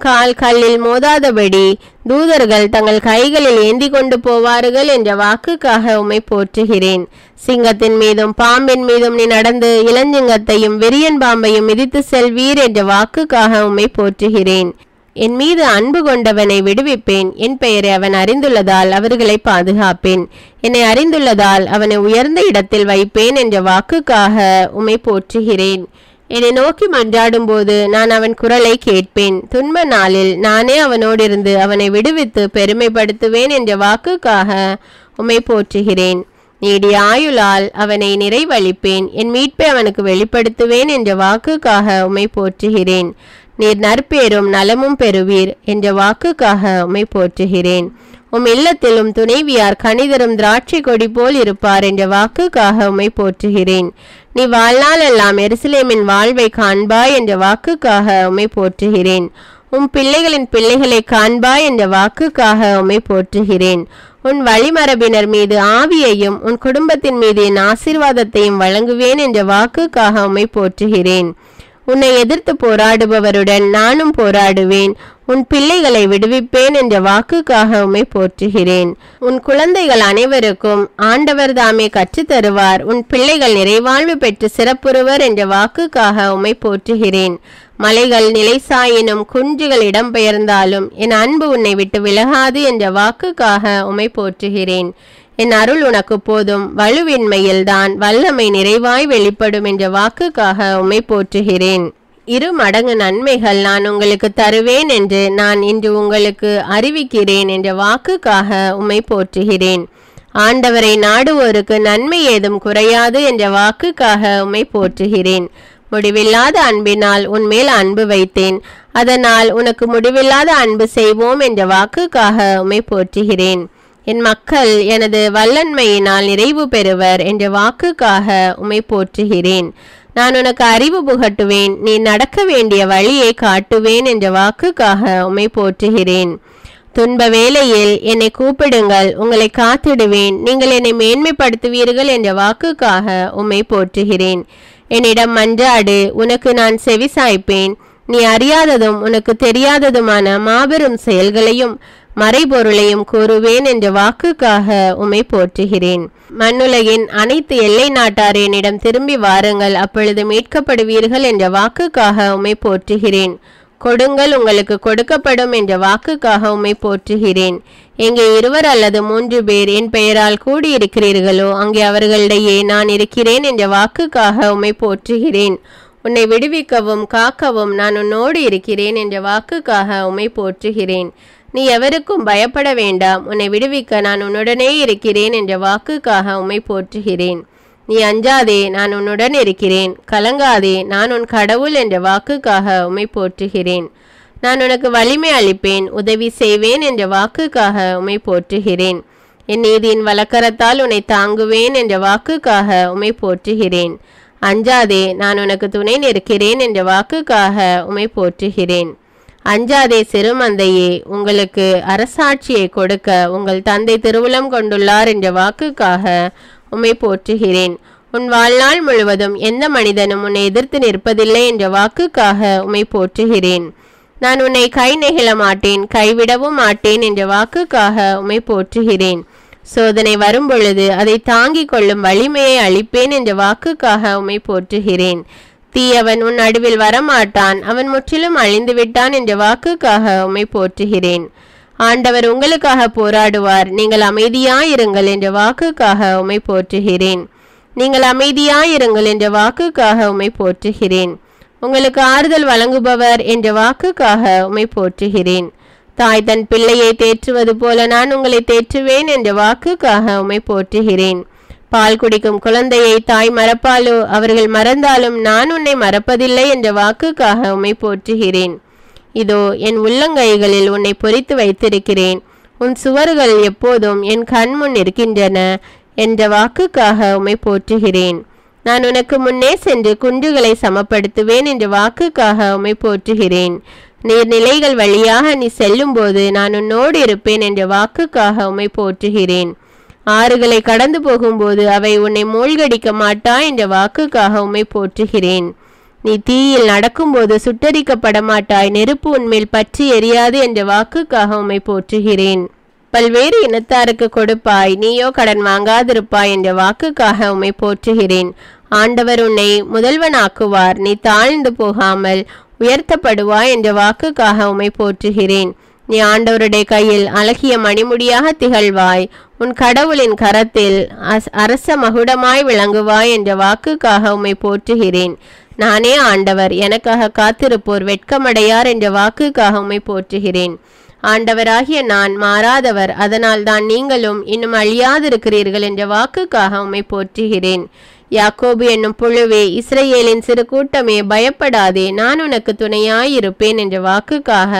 கால் கல்லில் மோதாதபடி தூதர்கள் தங்கள் கைகளில் ஏந்தி கொண்டு போவார்கள் என்ற வாக்குக்காக உம்மை போற்றுகிறேன். சிங்கத்தின் மீதும் பாம்பின் மீதும் நீ நடந்து இளஞ்சிங்கத்தையும் விரியன் பாம்பையும் மிதித்து செல்வீர் என்ற வாக்குக்காக உம்மை போற்றுகிறேன். என் மீது அன்பு கொண்டவனை விடுவிப்பேன், என் பெயரை அவன் அறிந்துள்ளதால் அவர்களை பாதுகாப்பேன், என்னை அறிந்துள்ளதால் அவனை உயர்ந்த இடத்தில் வைப்பேன் என்ற வாக்குக்காக உம்மை போற்றுகிறேன். என்னை நோக்கி மன்றாடும் போது நான் அவன் குரலை கேட்பேன். துன்ப நாளில் நானே அவனோடிருந்து அவனை விடுவித்து பெருமைப்படுத்துவேன் என்ற வாக்குக்காக உம்மை போற்றுகிறேன். நீடிய ஆயுளால் அவனை நிறைவளிப்பேன், என் மீட்பை அவனுக்கு வெளிப்படுத்துவேன் என்ற வாக்குக்காக உம்மை போற்றுகிறேன். நீர் நற்பேரும் நலமும் பெறுவீர் என்ற வாக்குக்காக உம்மை போற்றுகிறேன். இல்லத்திலும் துணைவியார் கனிதரும் திராட்சை கொடி போல் இருப்பார் என்ற வாக்குக்காக உம்மை போற்றுகிறேன். நீ வாழ்நாள் எல்லாம் எருசலேமின் வாழ்வை காண்பாய் என்ற வாக்குக்காக உம்மை போற்றுகிறேன். பிள்ளைகளின் பிள்ளைகளை காண்பாய் என்ற வாக்குக்காக உம்மை போற்றுகிறேன். உன் வழிமரபினர் மீது ஆவியையும் உன் குடும்பத்தின் மீது என் ஆசீர்வாதத்தையும் வழங்குவேன் என்ற வாக்குக்காக உம்மை போற்றுகிறேன். உன்னை எதிர்த்து போராடுபவருடன் நானும் போராடுவேன், உன் பிள்ளைகளை விடுவிப்பேன் என்ற வாக்குக்காக உம்மை போற்றுகிறேன். உன் குழந்தைகள் அனைவருக்கும் ஆண்டவர் தாமே கற்றுத்தருவார், உன் பிள்ளைகள் நிறைவாழ்வு பெற்று சிறப்புறுவர் என்ற வாக்குக்காக உம்மை போற்றுகிறேன். மலைகள் நிலைசாயினும் குன்றுகள் இடம்பெயர்ந்தாலும் என் அன்பு உன்னை விட்டு விலகாது என்ற வாக்குக்காக உம்மை போற்றுகிறேன். என் அருள் உனக்கு போதும், வலுவின்மையில்தான் வல்லமை நிறைவாய் வெளிப்படும் என்ற வாக்குக்காக உம்மை போற்றுகிறேன். 2 மடங்கு நன்மைகள் நான் உங்களுக்கு தருவேன் என்று நான் இன்று உங்களுக்கு அறிவிக்கிறேன் என்ற வாக்குக்காக உம்மை போற்றுகிறேன். ஆண்டவரை நாடுவோருக்கு நன்மை ஏதும் குறையாது என்ற வாக்குக்காக உம்மை போற்றுகிறேன். முடிவில்லாத அன்பினால் உன்மேல் அன்பு வைத்தேன், அதனால் உனக்கு முடிவில்லாத அன்பு செய்வோம் என்ற வாக்குக்காக உம்மை போற்றுகிறேன். என் மக்கள் எனது வல்லன்மையினால் நிறைவு பெறுவர் என்ற வாக்குக்காக உம்மை போற்றுகிறேன். நான் உனக்கு அறிவு புகட்டுவேன், நீ நடக்க வேண்டிய வழியை காட்டுவேன் என்ற வாக்குக்காக உம்மை போற்றுகிறேன். துன்ப வேளையில் என்னை கூப்பிடுங்கள், உங்களை காத்திடுவேன், நீங்கள் என்னை மேன்மைப்படுத்துவீர்கள் என்ற வாக்குக்காக உம்மை போற்றுகிறேன். என்னிடம் மன்றாடு, உனக்கு நான் செவிசாய்ப்பேன். நீ அறியாததும் உனக்கு தெரியாததுமான மாபெரும் செயல்களையும் மறைபொருளையும் கூறுவேன் என்ற வாக்குக்காக உம்மை போற்றுகிறேன். மண்ணுலகின் அனைத்து எல்லை நாட்டார் என்னிடம் திரும்பி வாருங்கள், அப்பொழுது மீட்கப்படுவீர்கள் என்ற வாக்குக்காக உம்மை போற்றுகிறேன். கொடுங்கள், உங்களுக்கு கொடுக்கப்படும் என்ற வாக்குக்காக உம்மை போற்றுகிறேன். எங்கே 2 அல்லது 3 பேர் என் பெயரால் கூடியிருக்கிறீர்களோ அங்கே அவர்களிடையே நான் இருக்கிறேன் என்ற வாக்குக்காக உம்மை போற்றுகிறேன். உன்னை விடுவிக்கவும் காக்கவும் நான் உன்னோடு இருக்கிறேன் என்ற வாக்குக்காக உம்மை போற்றுகிறேன். நீ எவருக்கும் பயப்பட வேண்டாம், உன்னை விடுவிக்க நான் உன்னுடனே இருக்கிறேன் என்ற வாக்குக்காக உம்மை போற்றுகிறேன். நீ அஞ்சாதே, நான் உன்னுடன் இருக்கிறேன், கலங்காதே, நான் உன் கடவுள் என்ற வாக்குக்காக உம்மை போற்றுகிறேன். நான் உனக்கு வலிமை அளிப்பேன், உதவி செய்வேன் என்ற வாக்குக்காக உம்மை போற்றுகிறேன். என் நீதியின் வலக்கரத்தால் உன்னை தாங்குவேன் என்ற வாக்குக்காக உம்மை போற்றுகிறேன். அஞ்சாதே, நான் உனக்கு துணை நிற்கிறேன் என்ற வாக்குக்காக உம்மை போற்றுகிறேன். அஞ்சாதே சிறுமந்தையே, உங்களுக்கு அரசாட்சியை கொடுக்க உங்கள் தந்தை திருவுளம் கொண்டுள்ளார் என்ற வாக்குக்காக உம்மை போற்றுகிறேன். உன் வாழ்நாள் முழுவதும் எந்த மனிதனும் உன்னை எதிர்த்து நிற்பதில்லை என்ற வாக்குக்காக உம்மை போற்றுகிறேன். நான் உன்னை கை நெகிழ மாட்டேன், கைவிடவும் மாட்டேன் என்ற வாக்குக்காக உம்மை போற்றுகிறேன். சோதனை வரும் பொழுது அதை தாங்கிக் கொள்ளும் வலிமையை அளிப்பேன் என்ற வாக்குக்காக உம்மை போற்றுகிறேன். தீயவன் உன் நடுவில் வரமாட்டான், அவன் முற்றிலும் அழிந்து விட்டான் என்ற வாக்குக்காக உம்மை போற்றுகிறேன். ஆண்டவர் உங்களுக்காக போராடுவார், நீங்கள் அமைதியாயிருங்கள் என்ற வாக்குக்காக உம்மை போற்றுகிறேன். நீங்கள் அமைதியாயிருங்கள் என்ற வாக்குக்காக உம்மை போற்றுகிறேன். உங்களுக்கு ஆறுதல் வழங்குபவர் என்ற வாக்குக்காக உம்மை போற்றுகிறேன். தாய் தன் பிள்ளையை தேற்றுவது போல நான் உங்களை தேற்றுவேன் என்ற வாக்குக்காக உம்மை போற்றுகிறேன். பால் குடிக்கும் குழந்தையை தாய் மறப்பாலோ, அவர்கள் மறந்தாலும் நான் உன்னை மறப்பதில்லை என்ற வாக்குக்காக உம்மை போற்றுகிறேன். இதோ என் உள்ளங்கைகளில் உன்னை பொறித்து வைத்திருக்கிறேன், உன் சுவர்கள் எப்போதும் என் கண்முன் இருக்கின்றன என்ற வாக்குக்காக உம்மை போற்றுகிறேன். நான் உனக்கு முன்னே சென்று குன்றுகளை சமப்படுத்துவேன் என்ற வாக்குக்காக உம்மை போற்றுகிறேன். நீர்நிலைகள் வழியாக நீ செல்லும் போது நான் உன்னோடு இருப்பேன் என்ற வாக்குக்காக உம்மை போற்றுகிறேன். ஆறுகளை கடந்து போகும்போது அவை உன்னை மூழ்கடிக்க மாட்டா என்ற வாக்குக்காக உம்மை போற்றுகிறேன். நீ தீயில் நடக்கும்போது சுட்டரிக்கப்பட மாட்டாய், நெருப்பு உன்மேல் பற்றி எரியாது என்ற வாக்குக்காக உம்மை போற்றுகிறேன். பல்வேறு இனத்தாருக்கு கொடுப்பாய், நீயோ கடன் வாங்காதிருப்பாய் என்ற வாக்குக்காக உம்மை போற்றுகிறேன். ஆண்டவர் உன்னை முதல்வனாக்குவார், நீ தாழ்ந்து போகாமல் உயர்த்தப்படுவாய் என்ற வாக்குக்காக உம்மை போற்றுகிறேன். நீ ஆண்டவருடைய கையில் அழகிய மணிமுடியாக திகழ்வாய், உன் கடவுளின் கரத்தில் அரச மகுடமாய் விளங்குவாய் என்ற வாக்குக்காக உம்மை போற்றுகிறேன். நானே ஆண்டவர், எனக்காக காத்திருப்போர் வெட்கமடையார் என்ற வாக்குக்காக உம்மை போற்றுகிறேன். ஆண்டவராகிய நான் மாறாதவர், அதனால் தான் நீங்களும் இன்னும் அழியாதிருக்கிறீர்கள் என்ற வாக்குக்காக உம்மை போற்றுகிறேன். யாக்கோபு என்னும் புழுவே, இஸ்ரவேலின் சிறு கூட்டமே, பயப்படாதே, நான் உனக்கு துணையாயிருப்பேன் என்ற வாக்குக்காக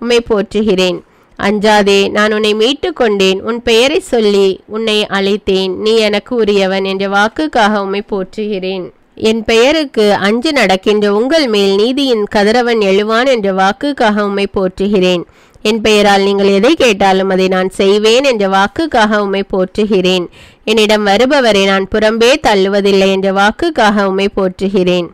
உம்மை போற்றுகிறேன். அஞ்சாதே, நான் உன்னை மீட்டு கொண்டேன், உன் பெயரை சொல்லி உன்னை அழைத்தேன், நீ எனக்கு உரியவன் என்ற வாக்குக்காக உம்மை போற்றுகிறேன். என் பெயருக்கு அஞ்சு நடக்கின்ற உங்கள் மேல் நீதியின் கதிரவன் எழுவான் என்ற வாக்குக்காக உம்மை போற்றுகிறேன். என் பெயரால் நீங்கள் எதை கேட்டாலும் அதை நான் செய்வேன் என்ற வாக்குக்காக உம்மை போற்றுகிறேன். என்னிடம் வருபவரை நான் புறம்பே தள்ளுவதில்லை என்ற வாக்குக்காக உம்மை போற்றுகிறேன்.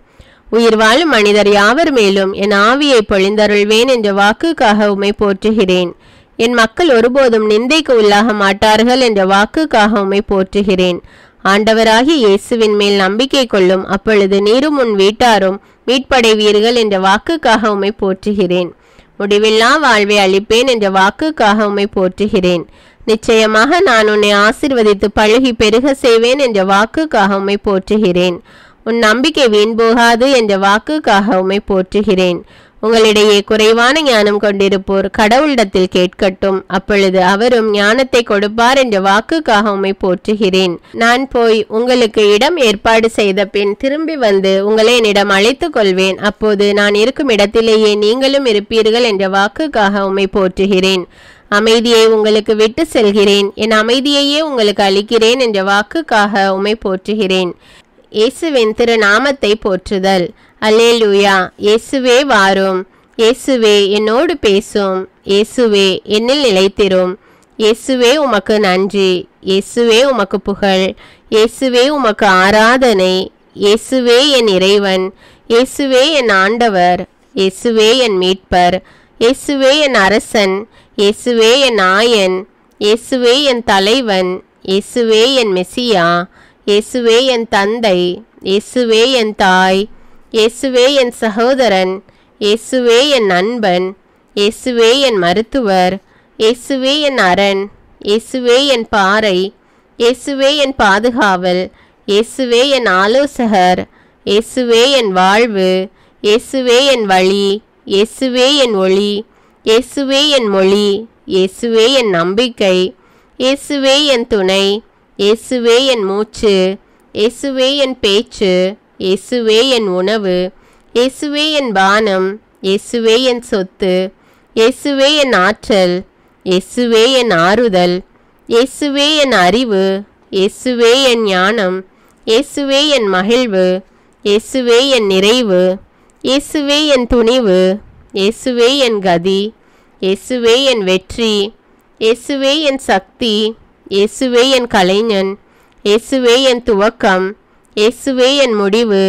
உயிர் வாழும் மனிதர் யாவர் மேலும் என் ஆவியை பொழிந்தருள்வேன் என்ற வாக்குக்காக உம்மை போற்றுகிறேன். என் மக்கள் ஒருபோதும் நிந்தைக்கு உள்ளாக மாட்டார்கள் என்ற வாக்குக்காக உம்மை போற்றுகிறேன். ஆண்டவராகிய இயேசுவின் மேல் நம்பிக்கை கொள்ளும், அப்பொழுது நீரும் உன் வீட்டாரும் மீட்படைவீர்கள் என்ற வாக்குக்காக உம்மை போற்றுகிறேன். முடிவில்லா வாழ்வை அளிப்பேன் என்ற வாக்குக்காக உம்மை போற்றுகிறேன். நிச்சயமாக நான் உன்னை ஆசீர்வதித்து பழுகி பெருக செய்வேன் என்ற வாக்குக்காக உம்மை போற்றுகிறேன். உன் நம்பிக்கை வீண் போகாது என்ற வாக்குக்காக உம்மை போற்றுகிறேன். உங்களிடையே குறைவான ஞானம் கொண்டிருப்போர் கடவுளிடத்தில் கேட்கட்டும், அப்பொழுது அவரும் ஞானத்தை கொடுப்பார் என்ற வாக்குக்காக உம்மை போற்றுகிறேன். நான் போய் உங்களுக்கு இடம் ஏற்பாடு செய்த பின் திரும்பி வந்து உங்களை என்னிடம் அழைத்து கொள்வேன், அப்போது நான் இருக்கும் இடத்திலேயே நீங்களும் இருப்பீர்கள் என்ற வாக்குக்காக உம்மை போற்றுகிறேன். அமைதியை உங்களுக்கு விட்டு செல்கிறேன், என் அமைதியையே உங்களுக்கு அளிக்கிறேன் என்ற வாக்குக்காக உம்மை போற்றுகிறேன். இயேசுவின் திருநாமத்தை போற்றுதல். அல்லேலூயா. இயேசுவே வாரும், இயேசுவே என்னோடு பேசும், இயேசுவே என்னில் நிலைத்திரும். இயேசுவே உமக்கு நன்றி, இயேசுவே உமக்கு புகழ், இயேசுவே உமக்கு ஆராதனை. இயேசுவே என் இறைவன், இயேசுவே என் ஆண்டவர், இயேசுவே என் மீட்பர், இயேசுவே என் அரசன், இயேசுவே என் ஆயன், இயேசுவே என் தலைவன், இயேசுவே என் மெசியா, இயேசுவே என் தந்தை, இயேசுவே என் தாய், இயேசுவே என் சகோதரன், இயேசுவே என் நண்பன், இயேசுவே என் மருத்துவர், இயேசுவே என் அரண், இயேசுவே என் பாறை, இயேசுவே என் பாதுகாவல், இயேசுவே என் ஆலோசகர், இயேசுவே என் வாழ்வு, இயேசுவே என் வழி, இயேசுவே என் ஒளி, இயேசுவே என் மொழி, இயேசுவே என் நம்பிக்கை, இயேசுவே என் துணை, இயேசுவே என் மூச்சு, இயேசுவே என் பேச்சு, இயேசுவே என் உணவு, இயேசுவே என் பானம், இயேசுவே என் சொத்து, இயேசுவே என் ஆற்றல், இயேசுவே என் ஆறுதல், இயேசுவே என் அறிவு, இயேசுவே என் ஞானம், இயேசுவே என் மகிழ்வு, இயேசுவே என் நிறைவு, இயேசுவே என் துணிவு, இயேசுவே என் கதி, இயேசுவே என் வெற்றி, இயேசுவே என் சக்தி, இயேசுவே என் கலைஞன், இயேசுவே என் துவக்கம், இயேசுவே என் முடிவு,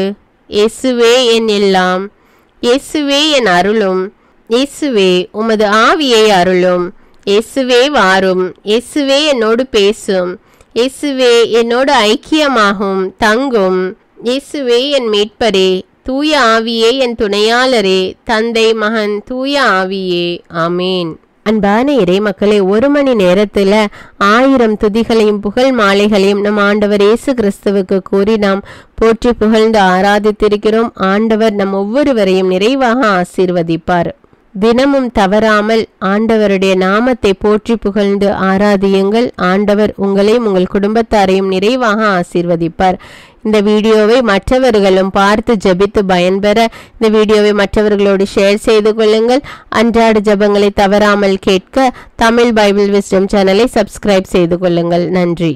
இயேசுவே என் எல்லாம், இயேசுவே என் அருளும். இயேசுவே உமது ஆவியை அருளும். இயேசுவே வாரும், இயேசுவே என்னோடு பேசும், இயேசுவே என்னோடு ஐக்கியமாகும் தங்கும். இயேசுவே என் மீட்பரே, தூய ஆவியே என் துணையாளரே, தந்தை மகன் தூய ஆவியே. ஆமேன். அன்பான இறை மக்களே, 1 மணி நேரத்தில் 1000 துதிகளையும் புகழ் மாலைகளையும் நம் ஆண்டவர் இயேசு கிறிஸ்துவுக்கு கூறி நாம் போற்றி புகழ்ந்து ஆராதித்திருக்கிறோம். ஆண்டவர் நம் ஒவ்வொருவரையும் நிறைவாக ஆசீர்வதிப்பார். தினமும் தவறாமல் ஆண்டவருடைய நாமத்தை போற்றி புகழ்ந்து ஆராதியுங்கள். ஆண்டவர் உங்களையும் உங்கள் குடும்பத்தாரையும் நிறைவாக ஆசீர்வதிப்பார். இந்த வீடியோவை மற்றவர்களும் பார்த்து ஜெபித்து பயன்பெற இந்த வீடியோவை மற்றவர்களோடு ஷேர் செய்து கொள்ளுங்கள். அன்றாட ஜெபங்களை தவறாமல் கேட்க தமிழ் பைபிள் விஸ்டம் சேனலை சப்ஸ்கிரைப் செய்து கொள்ளுங்கள். நன்றி.